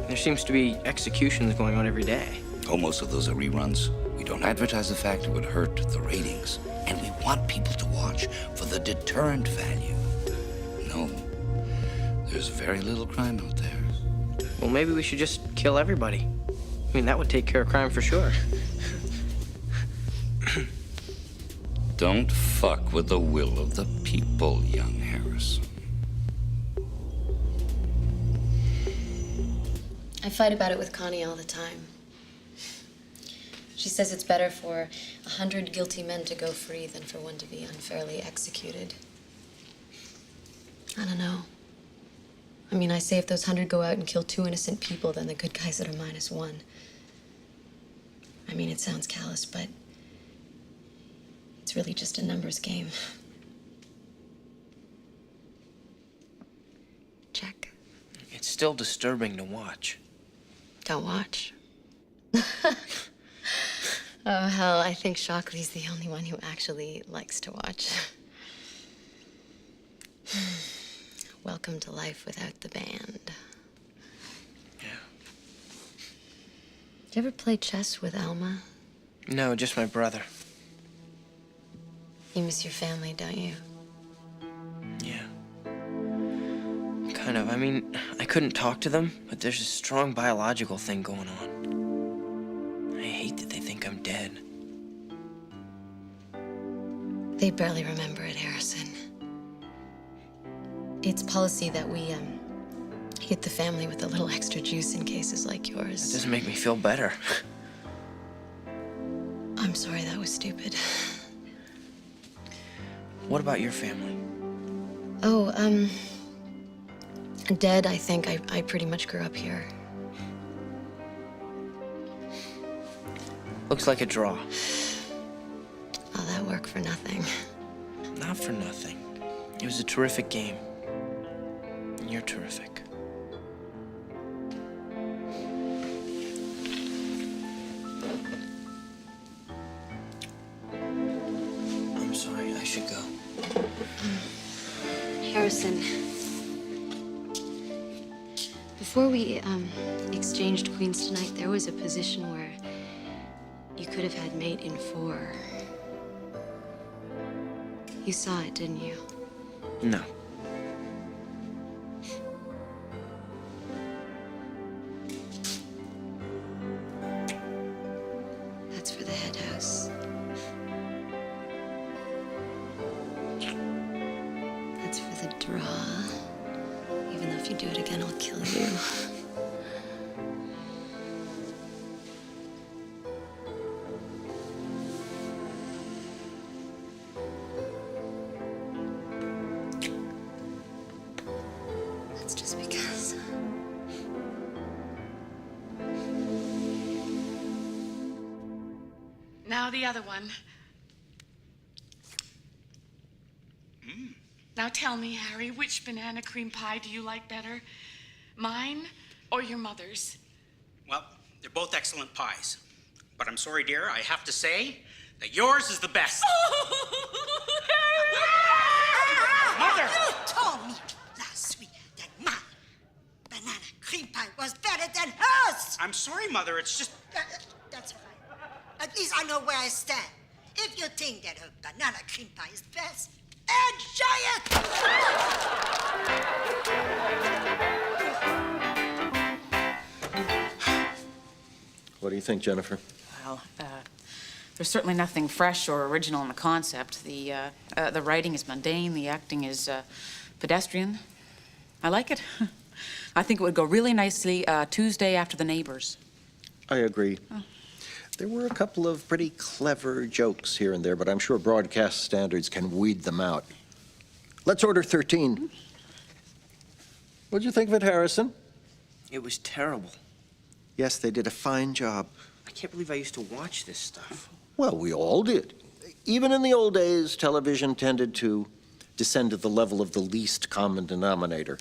There seems to be executions going on every day. Oh, most of those are reruns. We don't advertise the fact it would hurt the ratings. And we want people to watch for the deterrent value. No, there's very little crime out there. Well, maybe we should just kill everybody. I mean, that would take care of crime for sure. Don't fuck with the will of the people, young Harrison. I fight about it with Connie all the time. She says it's better for 100 guilty men to go free than for one to be unfairly executed. I don't know. I mean, I say if those 100 go out and kill 2 innocent people, then the good guys that are -1. I mean, it sounds callous, but it's really just a numbers game. Check. It's still disturbing to watch. Don't watch. Oh, hell, I think Shockley's the only one who actually likes to watch. Welcome to life without the band. Yeah. Did you ever play chess with Alma? No, just my brother. You miss your family, don't you? Yeah. Kind of. I mean, I couldn't talk to them, but there's a strong biological thing going on. I hate that they think I'm dead. They barely remember it, Harrison. It's policy that we, hit the family with a little extra juice in cases like yours. That doesn't make me feel better. I'm sorry that was stupid. What about your family? Oh, dead, I think. I pretty much grew up here. Looks like a draw. All that work for nothing. Not for nothing. It was a terrific game. And you're terrific. I'm sorry, I should go. Harrison, before we exchanged queens tonight, there was a position where you could have had mate in 4. You saw it, didn't you? No. That's for the head house. That's for the draw. Even though if you do it again, I'll kill you. That's just because. Now the other one. Now tell me, Harry, which banana cream pie do you like better? Mine or your mother's? Well, they're both excellent pies. But I'm sorry, dear, I have to say that yours is the best. Mother! You told me last week that my banana cream pie was better than hers. I'm sorry, Mother, it's just... That's all right. At least I know where I stand. If you think that her banana cream pie is best, enjoy it! What do you think, Jennifer? Well, there's certainly nothing fresh or original in the concept. The writing is mundane, the acting is pedestrian. I like it. I think it would go really nicely Tuesday after the neighbors. I agree. There were a couple of pretty clever jokes here and there, but I'm sure broadcast standards can weed them out. Let's order 13. What'd you think of it, Harrison? It was terrible. Yes, they did a fine job. I can't believe I used to watch this stuff. Well, we all did. Even in the old days, television tended to descend to the level of the least common denominator.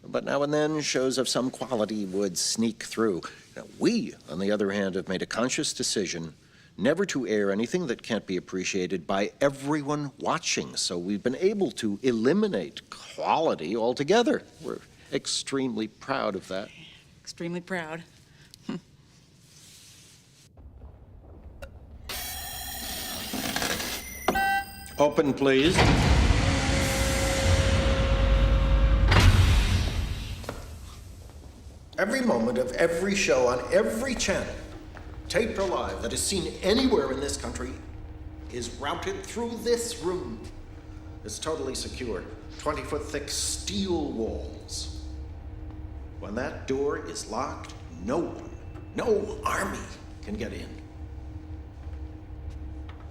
But now and then, shows of some quality would sneak through. Now, we, on the other hand, have made a conscious decision never to air anything that can't be appreciated by everyone watching. So we've been able to eliminate quality altogether. We're extremely proud of that. Extremely proud. Open, please. Every moment of every show on every channel, taped or live, that is seen anywhere in this country is routed through this room. It's totally secure. 20-foot thick steel walls. When that door is locked, no one, no army can get in.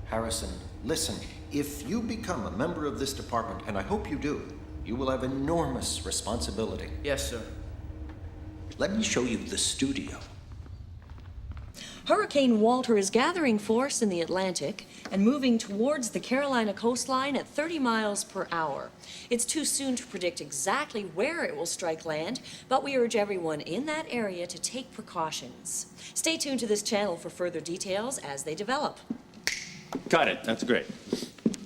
Harrison, listen. If you become a member of this department, and I hope you do, you will have enormous responsibility. Yes, sir. Let me show you the studio. Hurricane Walter is gathering force in the Atlantic and moving towards the Carolina coastline at 30 miles per hour. It's too soon to predict exactly where it will strike land, but we urge everyone in that area to take precautions. Stay tuned to this channel for further details as they develop. Got it. That's great.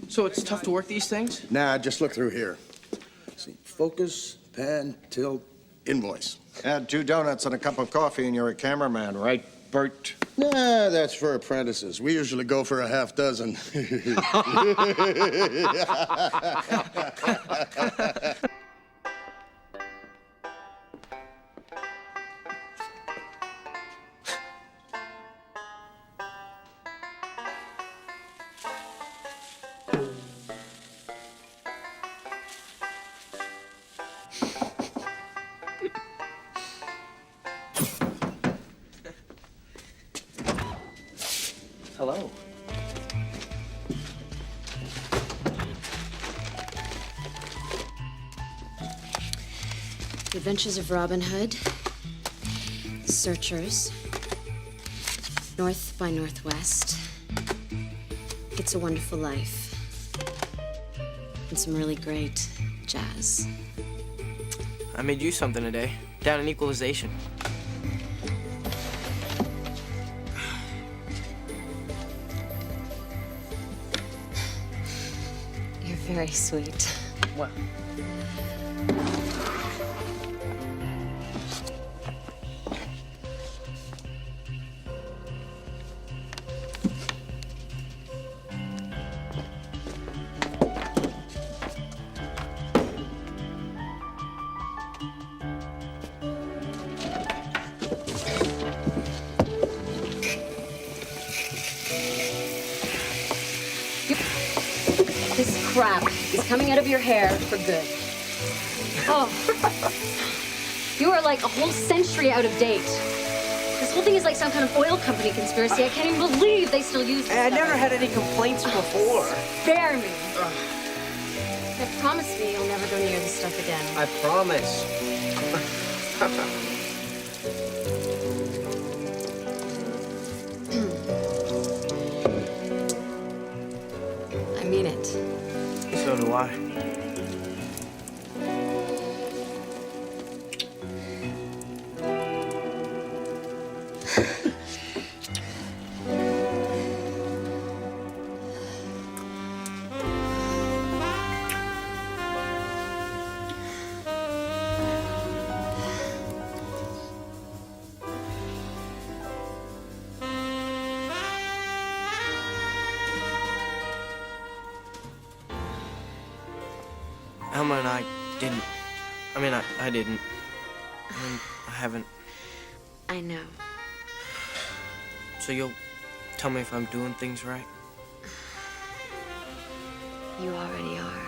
So it's tough to work these things? Nah, just look through here. See, focus, pan, tilt, invoice. Add 2 donuts and a cup of coffee and you're a cameraman, right, Bert? Nah, that's for apprentices. We usually go for a half dozen. Hello. The Adventures of Robin Hood, The Searchers, North by Northwest, It's a Wonderful Life, and some really great jazz. I made you something today, down in equalization. You're very sweet. What? This crap is coming out of your hair for good. Oh. You are like a whole century out of date. This whole thing is like some kind of oil company conspiracy. I can't even believe they still use this I stuff. never had any complaints before. Spare me. Now, promise me you'll never go near this stuff again. I promise. I mean it. So do I. Elma and I didn't. I didn't. I haven't. I know. So you'll tell me if I'm doing things right? You already are.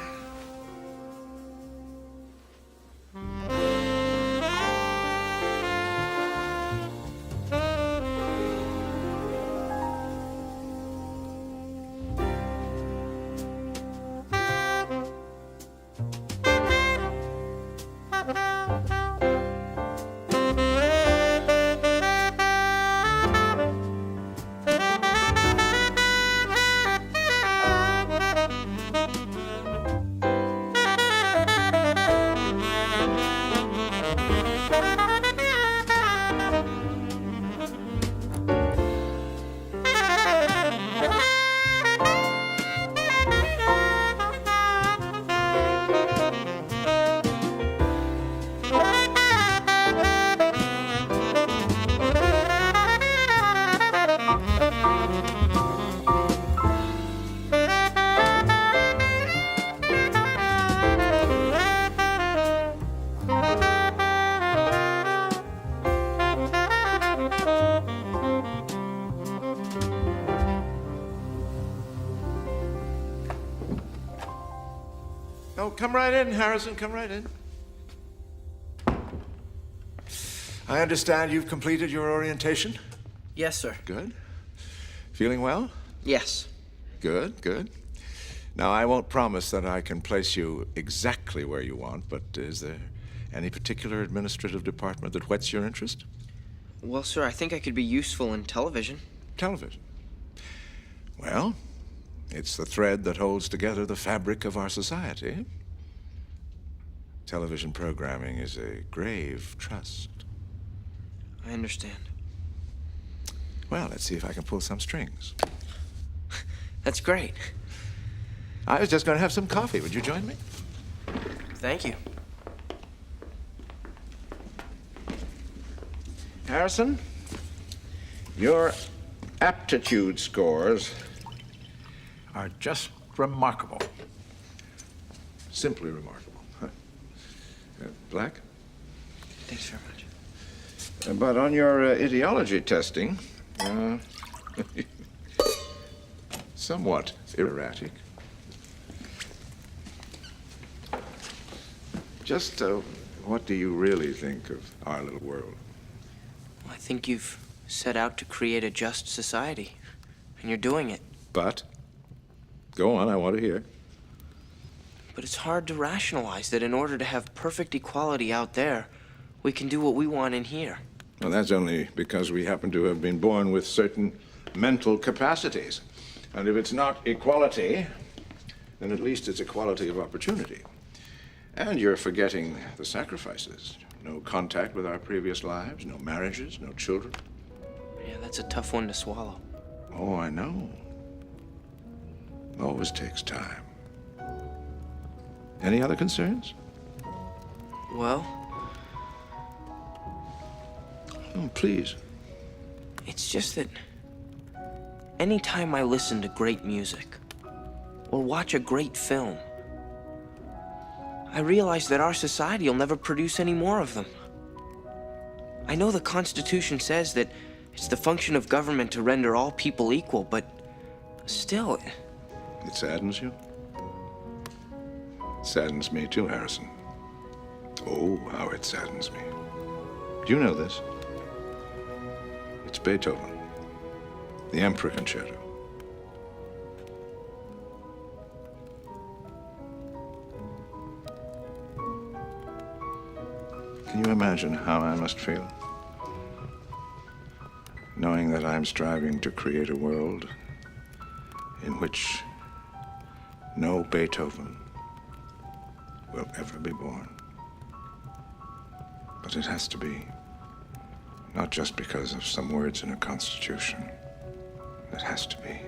No, come right in, Harrison. Come right in. I understand you've completed your orientation? Yes, sir. Good. Feeling well? Yes. Good, good. Now, I won't promise that I can place you exactly where you want, but is there any particular administrative department that whets your interest? Well, sir, I think I could be useful in television. Television? Well, it's the thread that holds together the fabric of our society. Television programming is a grave trust. I understand. Well, let's see if I can pull some strings. That's great. I was just going to have some coffee. Would you join me? Thank you. Harrison, your aptitude scores are just remarkable. Simply remarkable. Black? Thanks very much. But on your ideology testing, somewhat erratic. Just what do you really think of our little world? I think you've set out to create a just society, and you're doing it. But? Go on, I want to hear. But it's hard to rationalize that in order to have perfect equality out there, we can do what we want in here. Well, that's only because we happen to have been born with certain mental capacities. And if it's not equality, then at least it's equality of opportunity. And you're forgetting the sacrifices. No contact with our previous lives, no marriages, no children. Yeah, that's a tough one to swallow. Oh, I know. Always takes time. Any other concerns? Well? Oh, please. It's just that anytime I listen to great music or watch a great film, I realize that our society will never produce any more of them. I know the Constitution says that it's the function of government to render all people equal, but still... It saddens you? It saddens me too, Harrison. Oh, how it saddens me. Do you know this? It's Beethoven, the Emperor Concerto. Can you imagine how I must feel? Knowing that I'm striving to create a world in which no Beethoven will ever be born. But it has to be. Not just because of some words in a constitution. It has to be.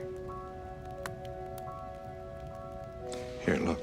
Here, look.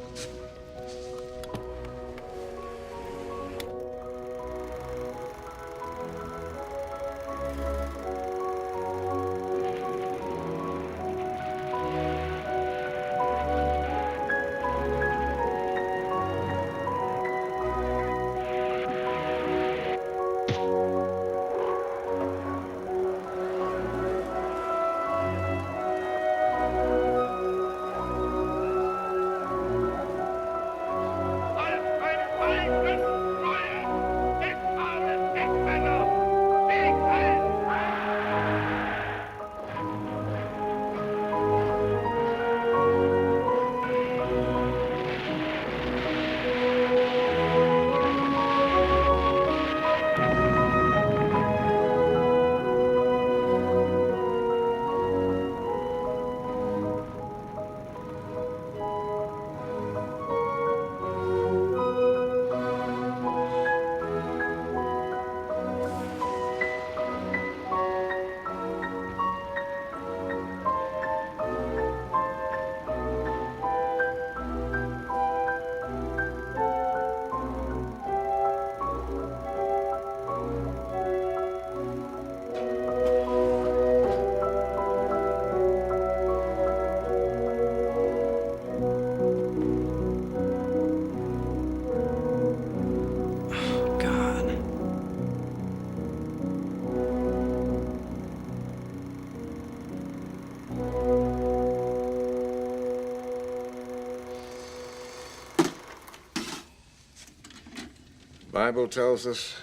Bible tells us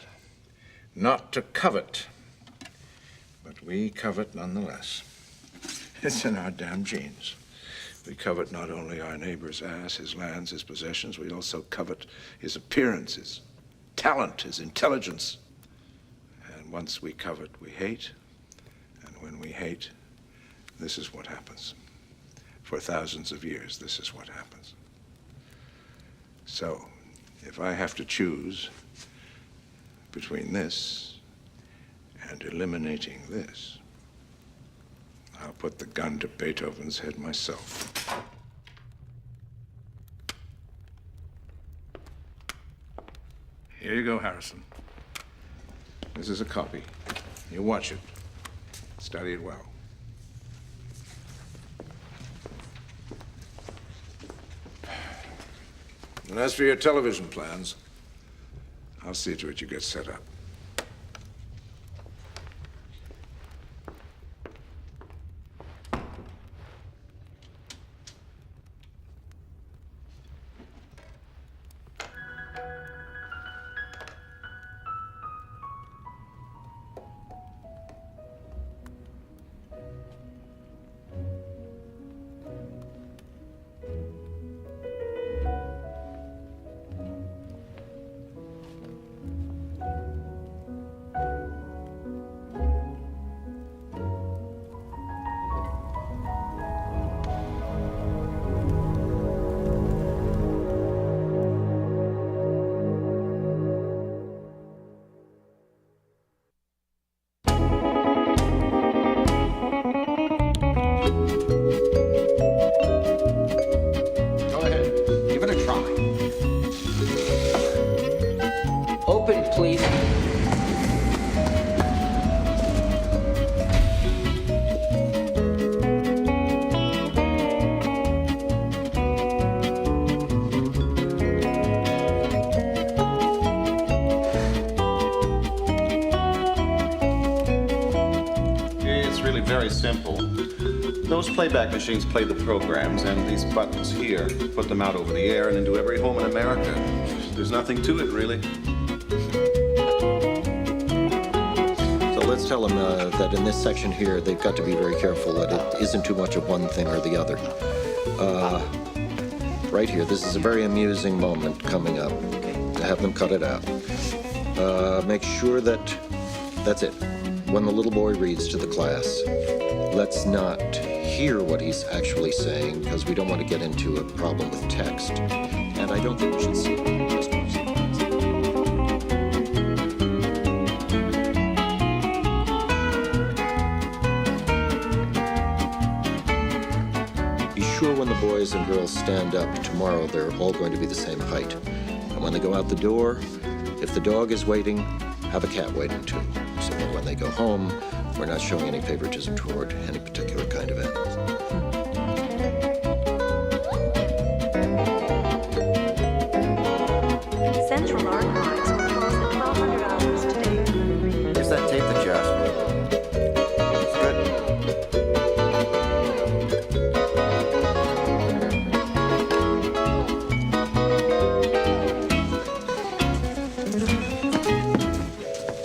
not to covet, but we covet nonetheless. It's in our damn genes. We covet not only our neighbor's ass, his lands, his possessions, we also covet his appearance, his talent, his intelligence. And once we covet, we hate. And when we hate, this is what happens. For thousands of years, this is what happens. So, if I have to choose between this and eliminating this, I'll put the gun to Beethoven's head myself. Here you go, Harrison. This is a copy. You watch it. Study it well. And as for your television plans, I'll see to it you get set up. Please. It's really very simple. Those playback machines play the programs, and these buttons here put them out over the air and into every home in America. There's nothing to it, really. Let's tell them that in this section here, they've got to be very careful that it isn't too much of one thing or the other. Right here, this is a very amusing moment coming up. To have them cut it out. Make sure that's it. When the little boy reads to the class, let's not hear what he's actually saying, because we don't want to get into a problem with text. And I don't think we should see it. When the boys and girls stand up tomorrow, they're all going to be the same height. And when they go out the door, if the dog is waiting, have a cat waiting too. So that when they go home, we're not showing any favoritism toward any particular kind of animal. Central Archives will close at 1200 hours today. Here's that tape that you asked for.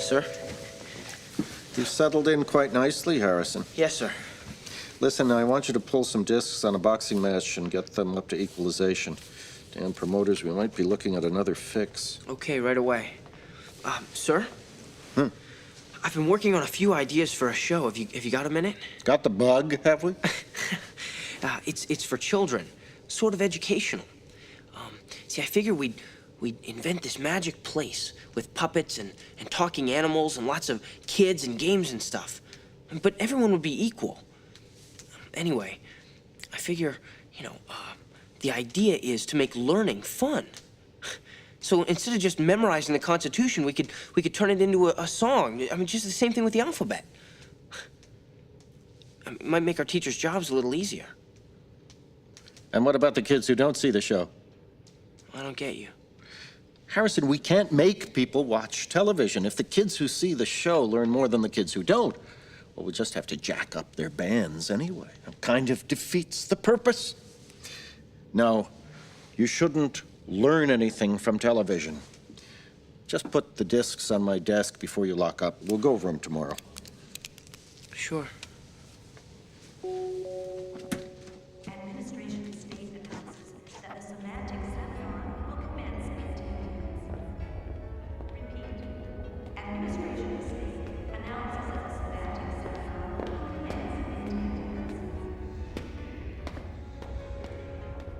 Sir? You've settled in quite nicely, Harrison. Yes, sir. Listen, I want you to pull some discs on a boxing match and get them up to equalization. Damn promoters, we might be looking at another fix. Okay, right away. Sir? I've been working on a few ideas for a show. Have you got a minute? Got the bug, have we? It's for children, sort of educational. See, I figure we'd invent this magic place with puppets and talking animals and lots of kids and games and stuff. But everyone would be equal. Anyway, I figure, the idea is to make learning fun. So instead of just memorizing the Constitution, we could turn it into a song. I mean, just the same thing with the alphabet. It might make our teachers' jobs a little easier. And what about the kids who don't see the show? I don't get you. Harrison, we can't make people watch television. If the kids who see the show learn more than the kids who don't, well, we just have to jack up their bands anyway. It kind of defeats the purpose. No, you shouldn't learn anything from television. Just put the discs on my desk before you lock up. We'll go over them tomorrow. Sure. Administration state announces that the semantic seminar will commence in 10 minutes. Repeat. Administration state announces that the semantic seminar will commence in 10 minutes.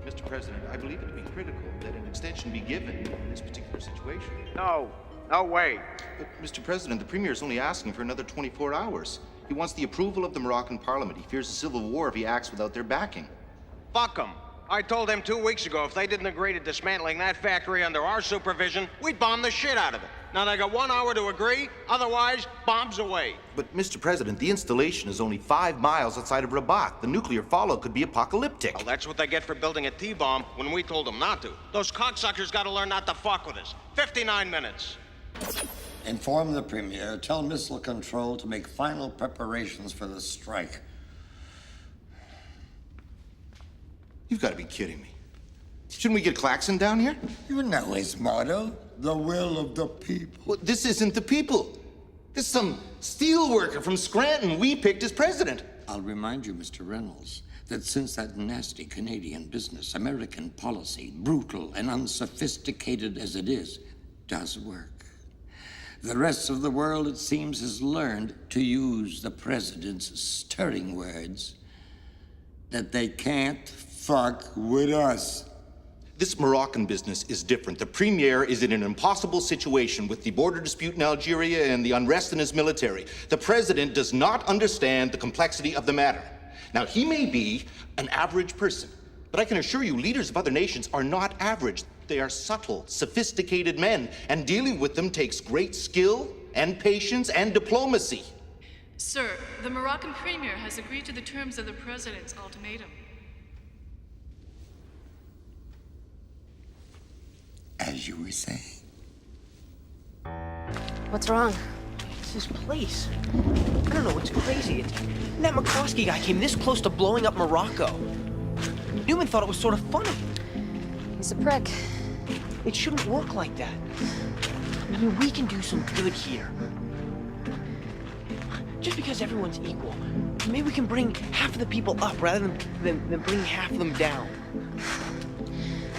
Mr. President, I believe it to be critical that an extension be given in this particular situation. No way. But, Mr. President, the Premier is only asking for another 24 hours. He wants the approval of the Moroccan Parliament. He fears a civil war if he acts without their backing. Fuck them. I told them 2 weeks ago if they didn't agree to dismantling that factory under our supervision, we'd bomb the shit out of it. Now they got 1 hour to agree, otherwise, bombs away. But, Mr. President, the installation is only 5 miles outside of Rabat. The nuclear fallout could be apocalyptic. Well, that's what they get for building a T-bomb when we told them not to. Those cocksuckers gotta learn not to fuck with us. 59 minutes. Inform the Premier, tell Missile Control to make final preparations for the strike. You've got to be kidding me. Shouldn't we get Claxon down here? You know his motto, the will of the people. Well, this isn't the people. This is some steel worker from Scranton we picked as president. I'll remind you, Mr. Reynolds, that since that nasty Canadian business, American policy, brutal and unsophisticated as it is, does work. The rest of the world, it seems, has learned to use the president's stirring words that they can't fuck with us. This Moroccan business is different. The Premier is in an impossible situation with the border dispute in Algeria and the unrest in his military. The President does not understand the complexity of the matter. Now, he may be an average person, but I can assure you leaders of other nations are not average. They are subtle, sophisticated men, and dealing with them takes great skill and patience and diplomacy. Sir, the Moroccan premier has agreed to the terms of the president's ultimatum. As you were saying. What's wrong? It's this place. I don't know, it's crazy. That McCloskey guy came this close to blowing up Morocco. Newman thought it was sort of funny. He's a prick. It shouldn't work like that. I mean, we can do some good here. Just because everyone's equal, maybe we can bring half of the people up rather than bring half of them down.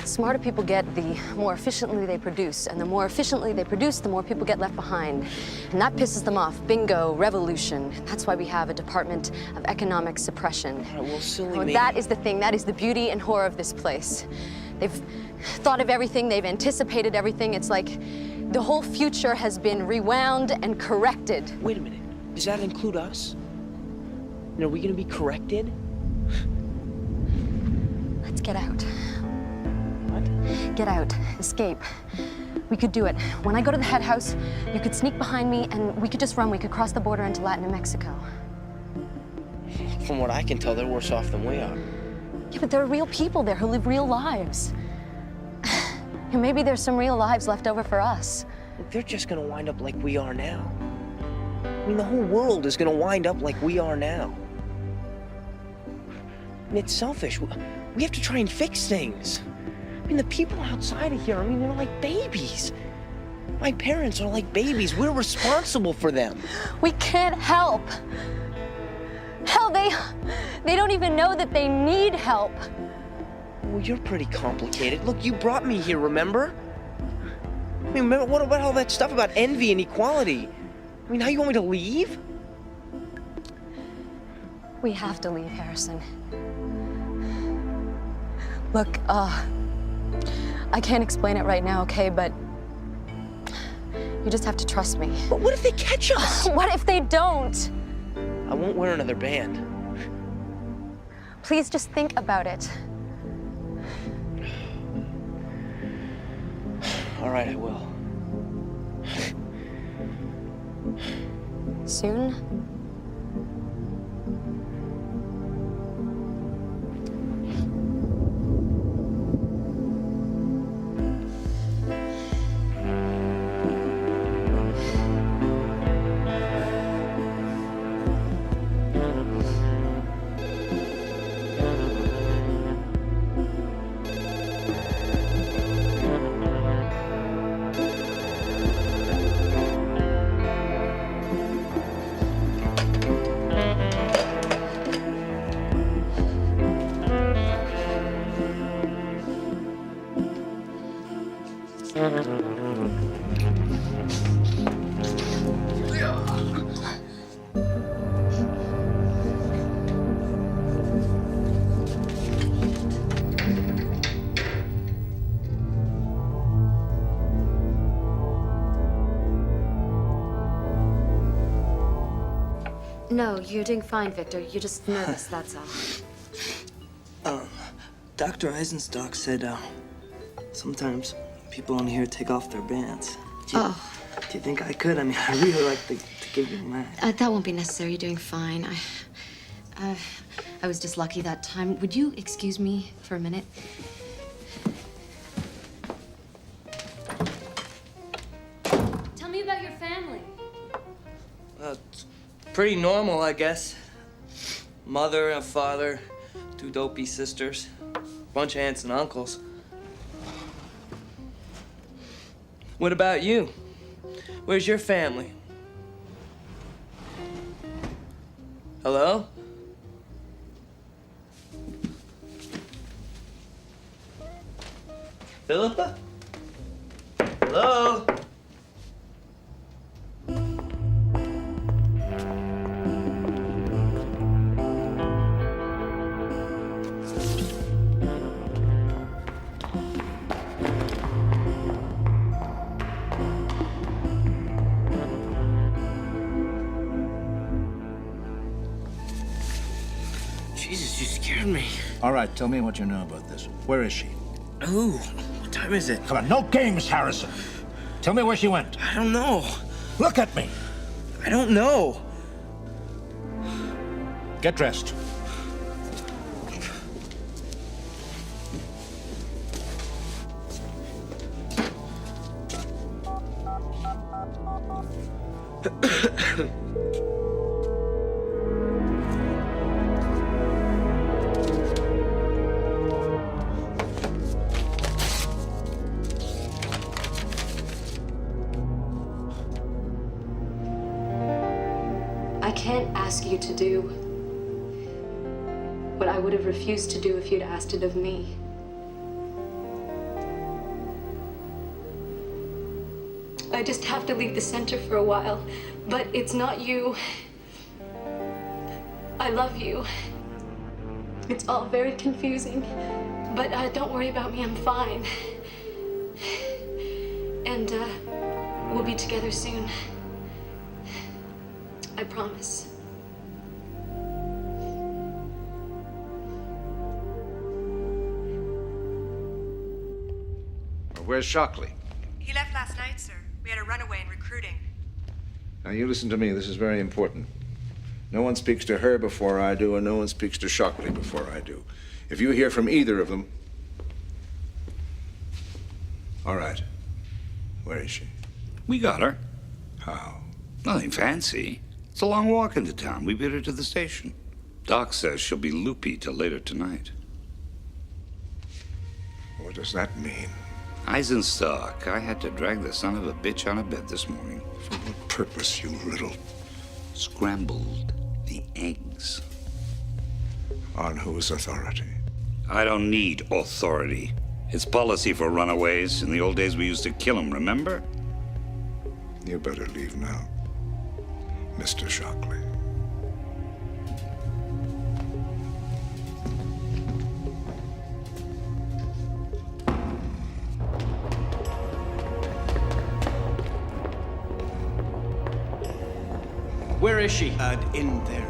The smarter people get, the more efficiently they produce. And the more efficiently they produce, the more people get left behind. And that pisses them off. Bingo, revolution. That's why we have a Department of Economic Suppression. Well, silly me. That is the thing. That is the beauty and horror of this place. They've thought of everything. They've anticipated everything. It's like the whole future has been rewound and corrected. Wait a minute. Does that include us? And are we going to be corrected? Let's get out. What? Get out. Escape. We could do it. When I go to the head house, you could sneak behind me and we could just run. We could cross the border into Latin Mexico. From what I can tell, they're worse off than we are. Yeah, but there are real people there who live real lives. And maybe there's some real lives left over for us. They're just going to wind up like we are now. I mean, the whole world is going to wind up like we are now. And it's selfish. We have to try and fix things. I mean, the people outside of here, I mean, they're like babies. My parents are like babies. We're responsible for them. We can't help. Hell, they don't even know that they need help. Well, you're pretty complicated. Look, you brought me here, remember? I mean, remember, what about all that stuff about envy and equality? I mean, how you want me to leave? We have to leave, Harrison. Look, I can't explain it right now, okay, but you just have to trust me. But what if they catch us? What if they don't? I won't wear another band. Please just think about it. All right, I will. Soon? No, you're doing fine, Victor. You're just nervous, that's all. Dr. Eisenstock said, sometimes people on here take off their bands. Do you think I could? I mean, I really like to give you mine. That won't be necessary. You're doing fine. I was just lucky that time. Would you excuse me for a minute? Tell me about your family. It's pretty normal, I guess. Mother, a father, 2 dopey sisters, bunch of aunts and uncles. What about you? Where's your family? Hello? Philippa? Hello? Jesus, you scared me. All right, tell me what you know about this. Where is she? Ooh, what time is it? Come on, no games, Harrison. Tell me where she went. I don't know. Look at me. I don't know. Get dressed. I can't ask you to do what I would have refused to do if you'd asked it of me. I just have to leave the center for a while, but it's not you. I love you. It's all very confusing, but don't worry about me, I'm fine. And we'll be together soon. I promise. Where's Shockley? He left last night, sir. We had a runaway in recruiting. Now, you listen to me. This is very important. No one speaks to her before I do, and no one speaks to Shockley before I do. If you hear from either of them... All right. Where is she? We got her. How? Nothing fancy. It's a long walk into town. We beat her to the station. Doc says she'll be loopy till later tonight. What does that mean? Eisenstock, I had to drag the son of a bitch out of bed this morning. For what purpose, you little... Scrambled the eggs. On whose authority? I don't need authority. It's policy for runaways. In the old days, we used to kill them, remember? You better leave now, Mr. Shockley. Where is she? In there.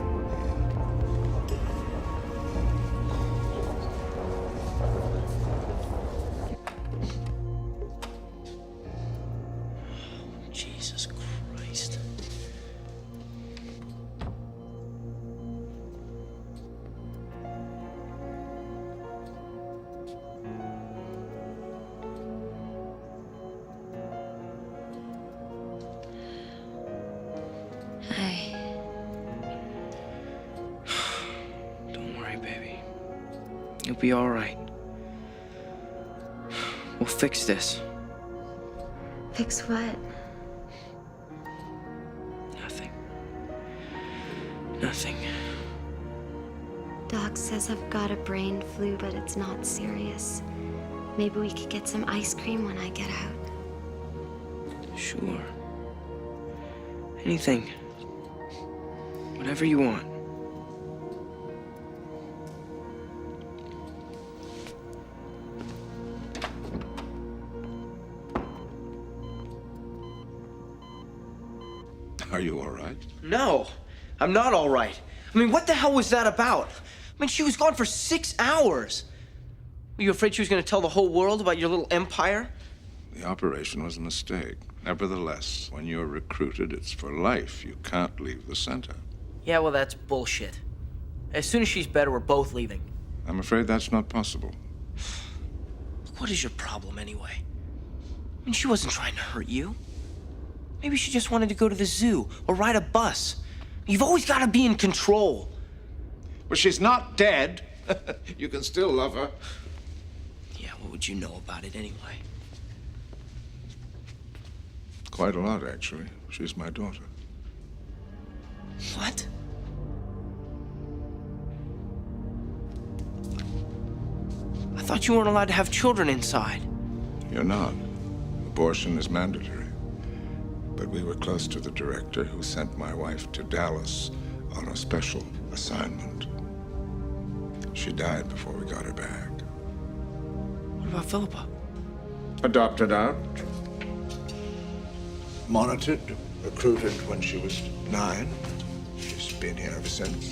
Jesus Christ. Hi. Don't worry, baby. You'll be all right. We'll fix this. Fix what? Nothing. Nothing. Doc says I've got a brain flu, but it's not serious. Maybe we could get some ice cream when I get out. Sure. Anything. Whatever you want. Are you all right? No. I'm not all right. I mean, what the hell was that about? I mean, she was gone for 6 hours. Were you afraid she was going to tell the whole world about your little empire? The operation was a mistake. Nevertheless, when you're recruited, it's for life. You can't leave the center. Yeah, well, that's bullshit. As soon as she's better, we're both leaving. I'm afraid that's not possible. What is your problem, anyway? I mean, she wasn't trying to hurt you. Maybe she just wanted to go to the zoo or ride a bus. You've always got to be in control. But she's not dead. You can still love her. Yeah, what would you know about it anyway? Quite a lot, actually. She's my daughter. What? I thought you weren't allowed to have children inside. You're not. Abortion is mandatory. But we were close to the director who sent my wife to Dallas on a special assignment. She died before we got her back. What about Philippa? Adopted out. Monitored, recruited when she was 9. She's been here ever since.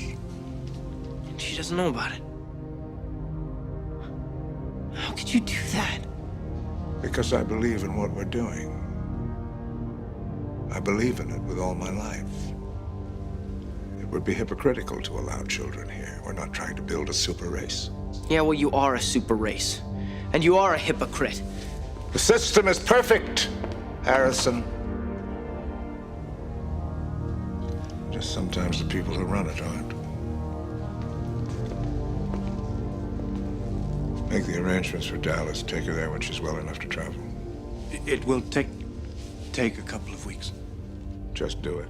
She doesn't know about it. How could you do that? Because I believe in what we're doing. I believe in it with all my life. It would be hypocritical to allow children here. We're not trying to build a super race. Yeah, well, you are a super race. And you are a hypocrite. The system is perfect, Harrison. Just sometimes the people who run it aren't. Make the arrangements for Dallas. Take her there when she's well enough to travel. It will take a couple of weeks. Just do it.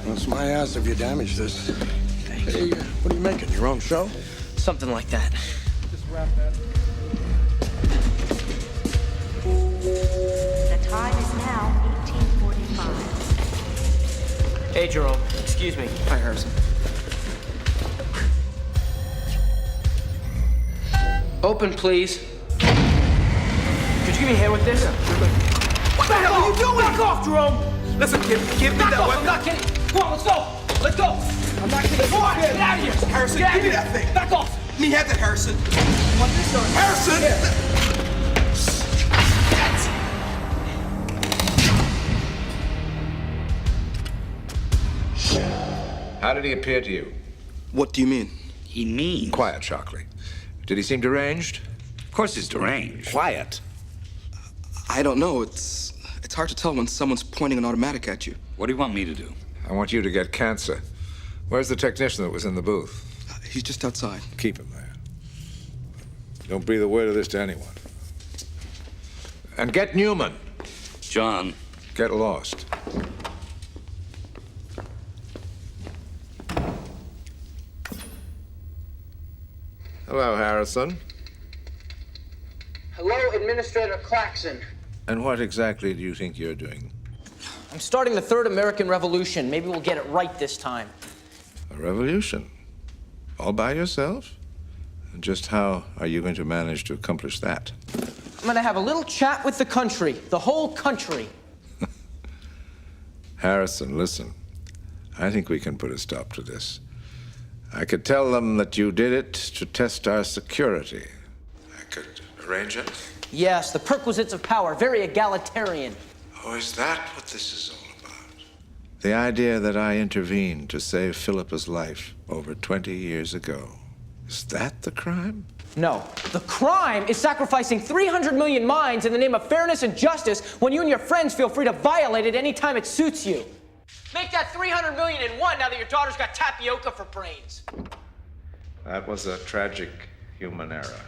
It's my ass if you damage this. Hey, what are you making? Your own show? Something like that. The time is now 18:45. Hey, Jerome. Excuse me. Hi, Harrison. Open, please. Could you give me a hand with this? What the hell are you doing? Back off, Jerome! Listen, give me that off. weapon. I'm not kidding. Come on, let's go. Let's go. I'm not kidding. Come on, get out of here. Harrison, Get out give me of here. that thing. Back off. Let me have that, Harrison. Want this or? Harrison! How did he appear to you? What do you mean? He means. Quiet, Shockley. Did he seem deranged? Of course he's deranged. Quiet. I don't know. It's hard to tell when someone's pointing an automatic at you. What do you want me to do? I want you to get cancer. Where's the technician that was in the booth? He's just outside. Keep him there. Don't breathe a word of this to anyone. And get Newman. John. Get lost. Hello, Harrison. Hello, Administrator Claxon. And what exactly do you think you're doing? I'm starting the Third American Revolution. Maybe we'll get it right this time. A revolution? All by yourself? And just how are you going to manage to accomplish that? I'm gonna have a little chat with the country, the whole country. Harrison, listen. I think we can put a stop to this. I could tell them that you did it to test our security. I could arrange it. Yes, the perquisites of power, very egalitarian. Oh, is that what this is all about? The idea that I intervened to save Philippa's life over 20 years ago. Is that the crime? No. The crime is sacrificing 300 million minds in the name of fairness and justice when you and your friends feel free to violate it anytime it suits you. Make that 300 million in one now that your daughter's got tapioca for brains. That was a tragic human error.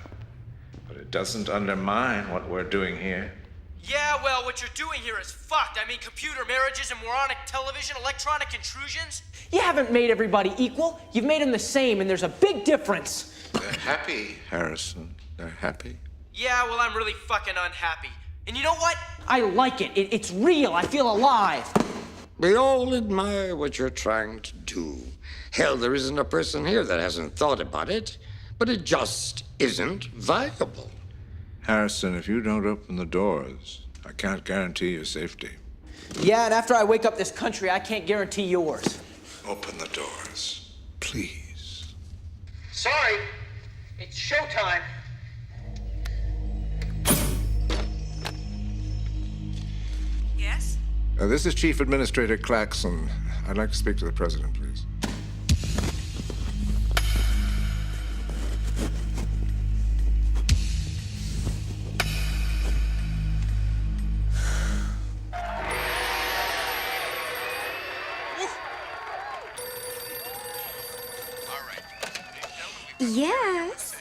But it doesn't undermine what we're doing here. Yeah, well, what you're doing here is fucked. I mean, computer marriages and moronic television, electronic intrusions. You haven't made everybody equal. You've made them the same, and there's a big difference. They're happy, Harrison. They're happy. Yeah, well, I'm really fucking unhappy. And you know what? I like it. It's real. I feel alive. We all admire what you're trying to do. Hell, there isn't a person here that hasn't thought about it, but it just isn't viable. Harrison, if you don't open the doors, I can't guarantee your safety. Yeah, and after I wake up this country, I can't guarantee yours. Open the doors, please. Sorry, it's showtime. Yes? This is Chief Administrator Claxon. I'd like to speak to the President, please. Yes.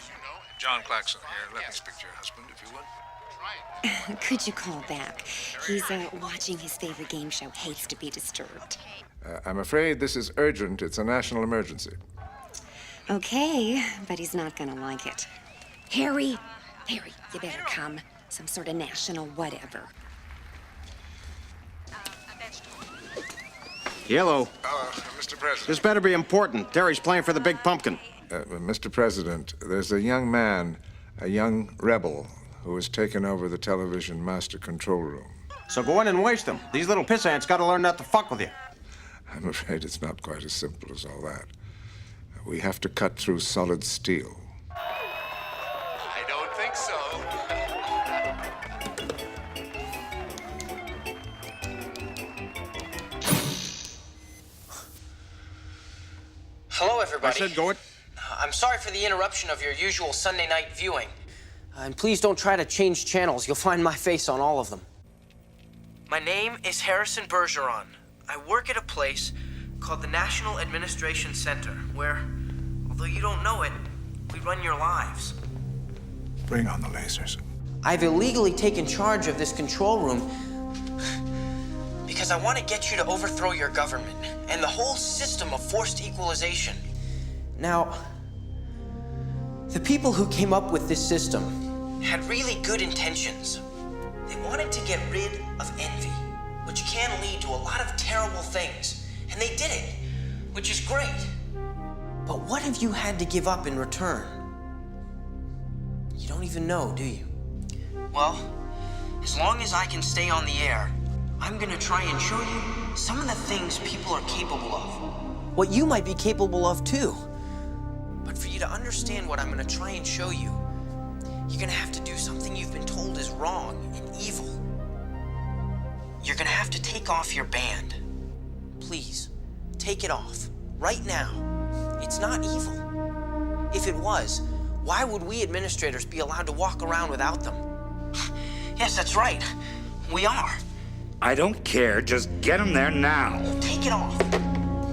John Claxon here. Let me speak to your husband, if you would. Could you call back? He's watching his favorite game show, Hates to be Disturbed. I'm afraid this is urgent. It's a national emergency. Okay, but he's not gonna like it. Harry, you better come. Some sort of national whatever. Yellow. Mr. President. This better be important. Terry's playing for the Big Pumpkin. Mr. President, there's a young man, a young rebel, who has taken over the television master control room. So go in and waste them. These little piss ants gotta learn not to fuck with you. I'm afraid it's not quite as simple as all that. We have to cut through solid steel. I don't think so. Hello, everybody. I said go it. I'm sorry for the interruption of your usual Sunday night viewing. And please don't try to change channels. You'll find my face on all of them. My name is Harrison Bergeron. I work at a place called the National Administration Center, where, although you don't know it, we run your lives. Bring on the lasers. I've illegally taken charge of this control room because I want to get you to overthrow your government and the whole system of forced equalization. Now, the people who came up with this system had really good intentions. They wanted to get rid of envy, which can lead to a lot of terrible things. And they did it, which is great. But what have you had to give up in return? You don't even know, do you? Well, as long as I can stay on the air, I'm gonna try and show you some of the things people are capable of. What you might be capable of too. But for you to understand what I'm gonna try and show you, you're gonna have to do something you've been told is wrong and evil. You're gonna have to take off your band. Please, take it off. Right now. It's not evil. If it was, why would we administrators be allowed to walk around without them? Yes, that's right. We are. I don't care. Just get him there now. Take it off.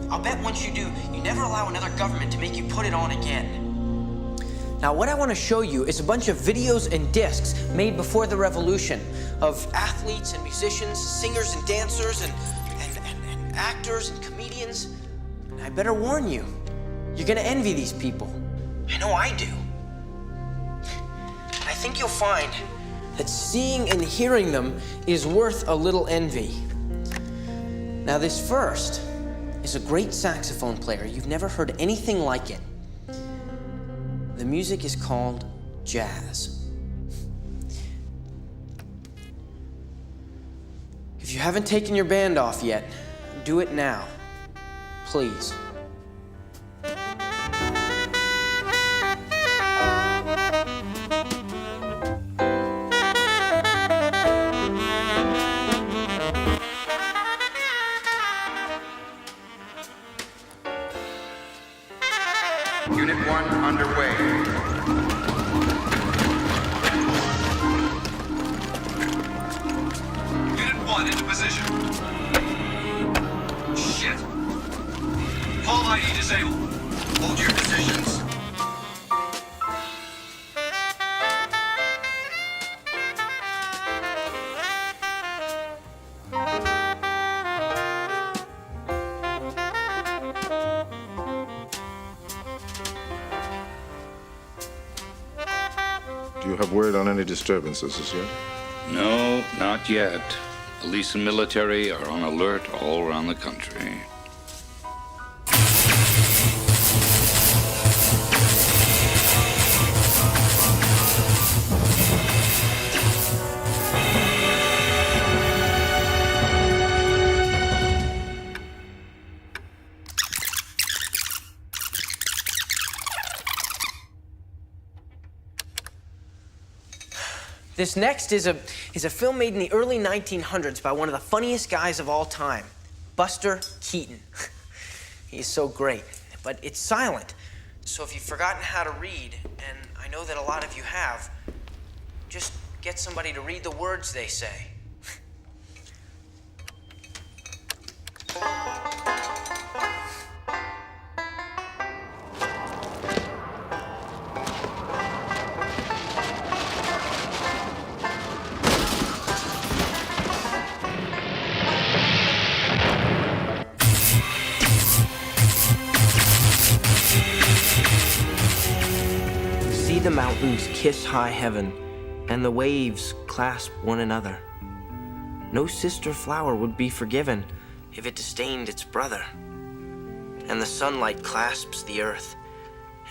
I'll bet once you do, you never allow another government to make you put it on again. Now, what I want to show you is a bunch of videos and discs made before the revolution of athletes and musicians, singers and dancers and actors and comedians. And I better warn you, you're gonna envy these people. I know I do. I think you'll find that seeing and hearing them is worth a little envy. Now, this first is a great saxophone player. You've never heard anything like it. The music is called jazz. If you haven't taken your band off yet, do it now, please. Unit 1 underway. Unit 1 into position. Shit. Hull ID disabled. Hold your positions. Do you have word on any disturbances as yet? No, not yet. Police and military are on alert all around the country. This next is a film made in the early 1900s by one of the funniest guys of all time, Buster Keaton. He's so great, but it's silent. So if you've forgotten how to read, and I know that a lot of you have, just get somebody to read the words they say. See the mountains kiss high heaven, and the waves clasp one another. No sister flower would be forgiven if it disdained its brother. And the sunlight clasps the earth,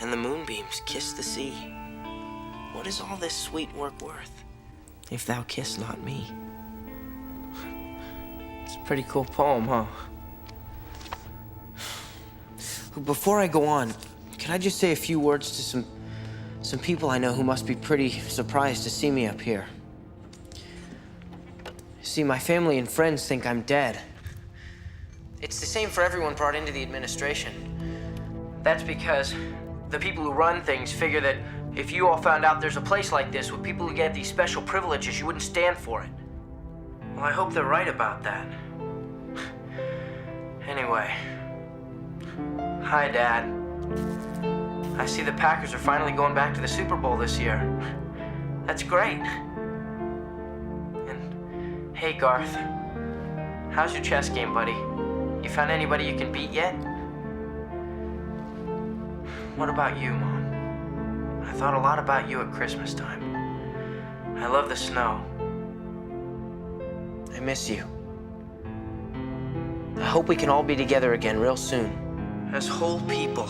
and the moonbeams kiss the sea. What is all this sweet work worth, if thou kiss not me? It's a pretty cool poem, huh? Before I go on, can I just say a few words to some people I know who must be pretty surprised to see me up here? See, my family and friends think I'm dead. It's the same for everyone brought into the administration. That's because the people who run things figure that if you all found out there's a place like this with people who get these special privileges, you wouldn't stand for it. Well, I hope they're right about that. Anyway. Hi, Dad. I see the Packers are finally going back to the Super Bowl this year. That's great. And hey, Garth. How's your chess game, buddy? You found anybody you can beat yet? What about you, Mom? I thought a lot about you at Christmas time. I love the snow. I miss you. I hope we can all be together again real soon. As whole people.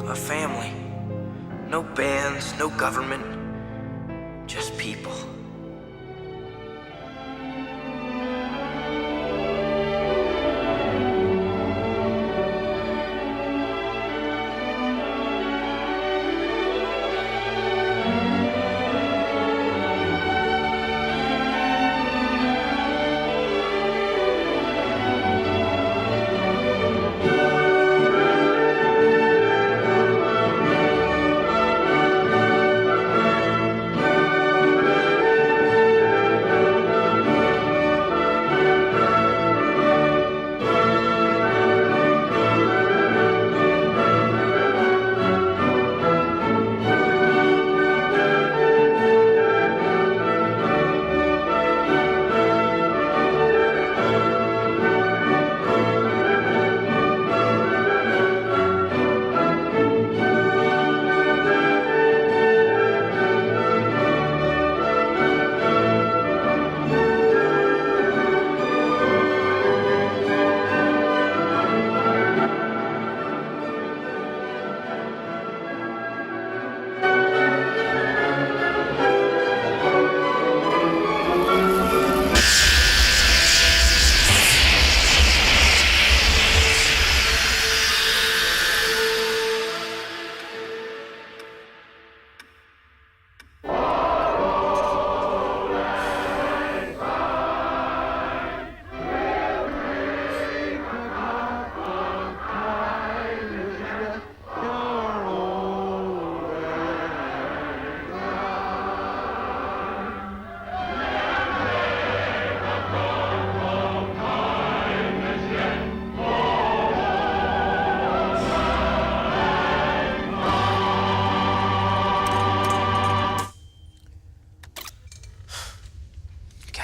A family. No bands, no government. Just people.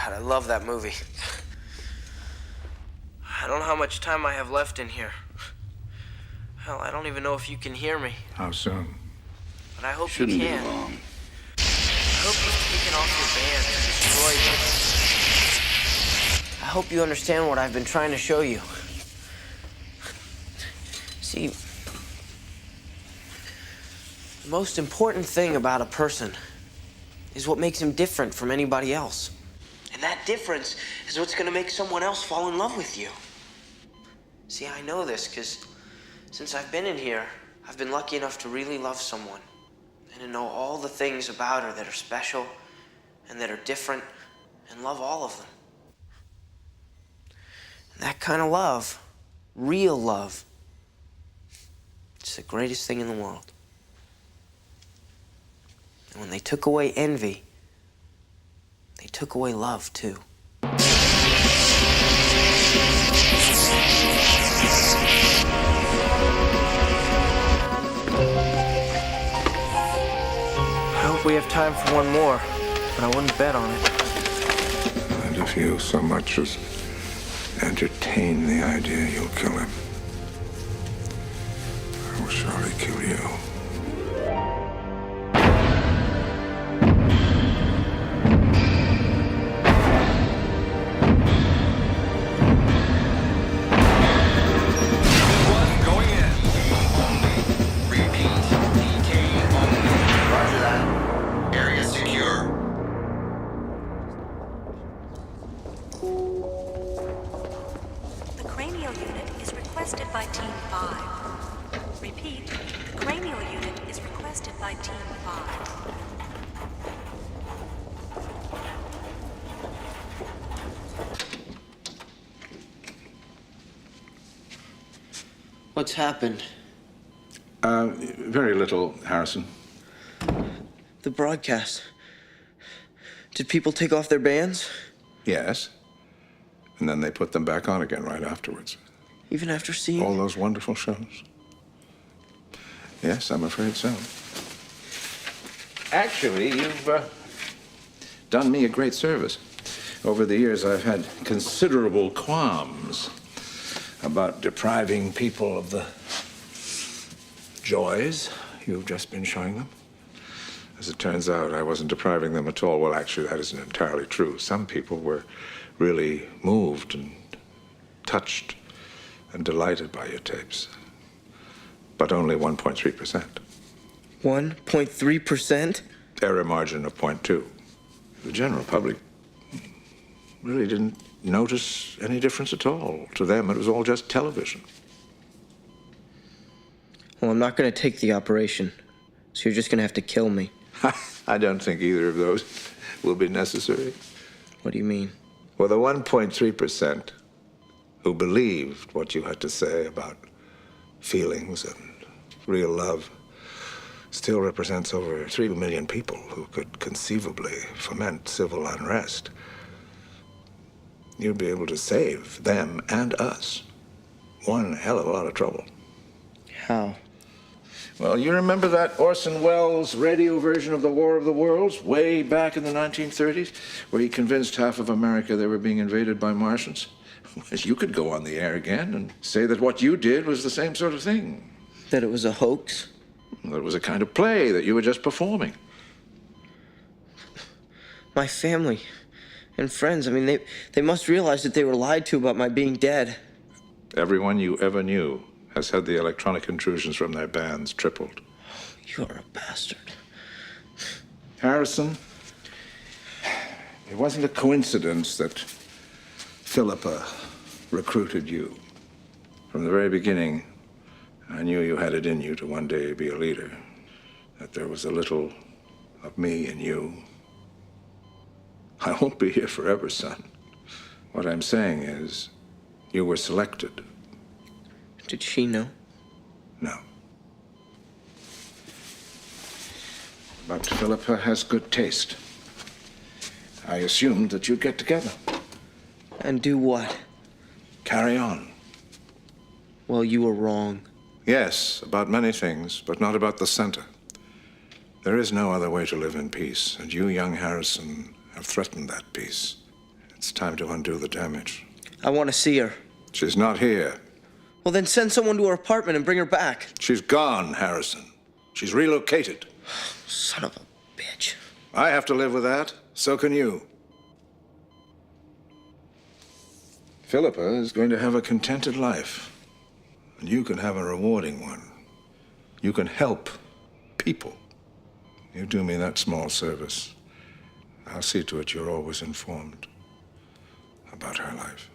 I love that movie. I don't know how much time I have left in here. Hell, I don't even know if you can hear me. How soon? But I hope Shouldn't you be can. long. hope you've taken off your bands and destroyed them. I hope you understand what I've been trying to show you. See, the most important thing about a person is what makes him different from anybody else. And that difference is what's gonna make someone else fall in love with you. See, I know this because since I've been in here, I've been lucky enough to really love someone and to know all the things about her that are special and that are different and love all of them. And that kind of love, real love, it's the greatest thing in the world. And when they took away envy, they took away love too. I hope we have time for one more, but I wouldn't bet on it. And if you so much as entertain the idea you'll kill him, I will surely kill you. The cranial unit is requested by Team 5. Repeat, the cranial unit is requested by Team 5. What's happened? Very little, Harrison. The broadcast. Did people take off their bands? Yes. And then they put them back on again right afterwards. Even after seeing all those wonderful shows? Yes, I'm afraid so. Actually, you've done me a great service. Over the years, I've had considerable qualms about depriving people of the joys you've just been showing them. As it turns out, I wasn't depriving them at all. Well, actually, that isn't entirely true. Some people were really moved and touched and delighted by your tapes. But only 1.3%. 1.3%? Error margin of 0.2. The general public really didn't notice any difference at all. To them, it was all just television. Well, I'm not going to take the operation, so you're just going to have to kill me. I don't think either of those will be necessary. What do you mean? Well, the 1.3% who believed what you had to say about feelings and real love still represents over 3 million people who could conceivably foment civil unrest. You'd be able to save them and us one hell of a lot of trouble. How? Well, you remember that Orson Welles radio version of The War of the Worlds way back in the 1930s, where he convinced half of America they were being invaded by Martians? You could go on the air again and say that what you did was the same sort of thing. That it was a hoax? That it was a kind of play that you were just performing. My family and friends, I mean, they must realize that they were lied to about my being dead. Everyone you ever knew has had the electronic intrusions from their bands tripled. You're a bastard. Harrison, it wasn't a coincidence that Philippa recruited you. From the very beginning, I knew you had it in you to one day be a leader, that there was a little of me in you. I won't be here forever, son. What I'm saying is, you were selected. Did she know? No. But Philippa has good taste. I assumed that you'd get together. And do what? Carry on. Well, you were wrong. Yes, about many things, but not about the center. There is no other way to live in peace, and you, young Harrison, have threatened that peace. It's time to undo the damage. I want to see her. She's not here. Well, then send someone to her apartment and bring her back. She's gone, Harrison. She's relocated. Son of a bitch. I have to live with that. So can you. Philippa is going to have a contented life, and you can have a rewarding one. You can help people. You do me that small service. I'll see to it you're always informed about her life.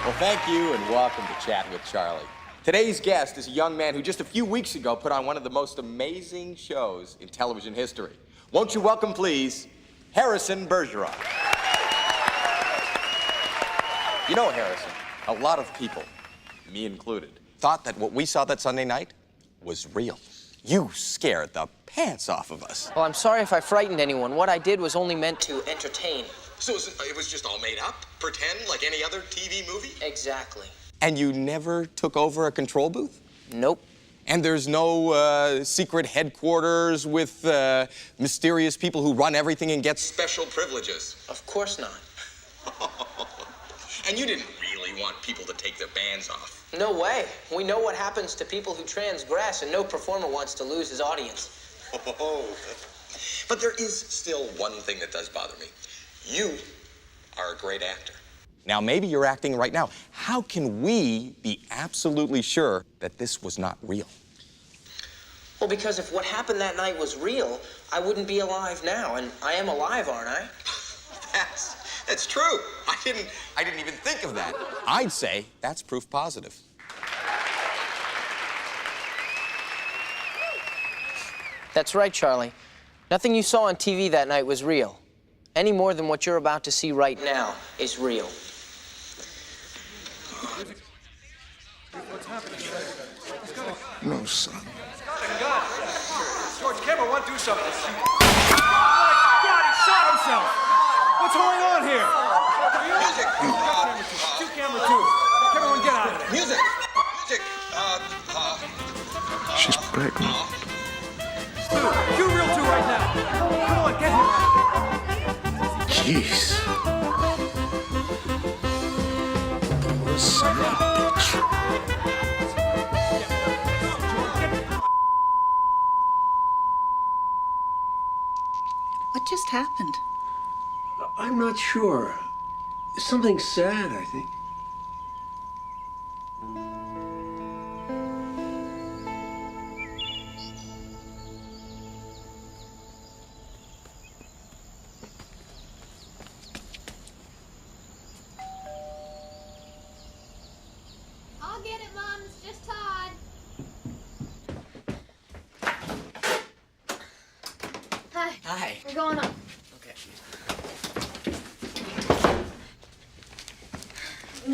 Well, thank you and welcome to Chat with Charlie. Today's guest is a young man who just a few weeks ago put on one of the most amazing shows in television history. Won't you welcome, please, Harrison Bergeron. You know, Harrison, a lot of people, me included, thought that what we saw that Sunday night was real. You scared the pants off of us. Well, I'm sorry if I frightened anyone. What I did was only meant to entertain. So it was just all made up? Pretend like any other TV movie? Exactly. And you never took over a control booth? Nope. And there's no secret headquarters with mysterious people who run everything and get special privileges? Of course not. And you didn't really want people to take their bands off? No way. We know what happens to people who transgress, and no performer wants to lose his audience. Oh. But there is still one thing that does bother me. You are a great actor. Now, maybe you're acting right now. How can we be absolutely sure that this was not real? Well, because if what happened that night was real, I wouldn't be alive now, and I am alive, aren't I? That's true. I didn't even think of that. I'd say that's proof positive. That's right, Charlie. Nothing you saw on TV that night was real. Any more than what you're about to see right now is real. No, son. George, camera one, do something. Oh, my God, he shot himself! What's going on here? Music! Do camera two. Camera one, get out of there. Music! Music! She's pregnant. Do real two right now. Come on, get him. Jeez. What a son of a bitch. What just happened? I'm not sure. Something sad, I think. I'll get it, Mom. It's just Todd. Hi. Hi. We're going up. Okay.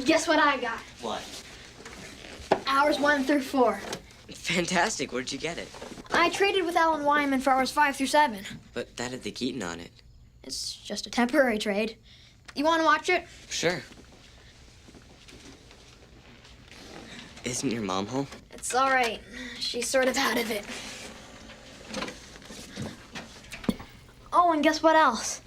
Guess what I got? What? Hours 1 through 4. Fantastic. Where'd you get it? I traded with Alan Wyman for hours 5 through 7. But that had the Keaton on it. It's just a temporary trade. You want to watch it? Sure. Isn't your mom home? It's all right. She's sort of out of it. Oh, and guess what else?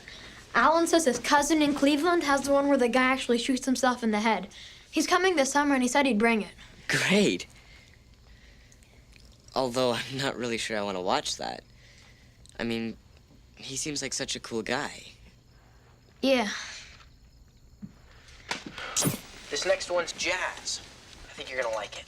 Alan says his cousin in Cleveland has the one where the guy actually shoots himself in the head. He's coming this summer, and he said he'd bring it. Great. Although I'm not really sure I want to watch that. I mean, he seems like such a cool guy. Yeah. This next one's jazz. I think you're gonna like it.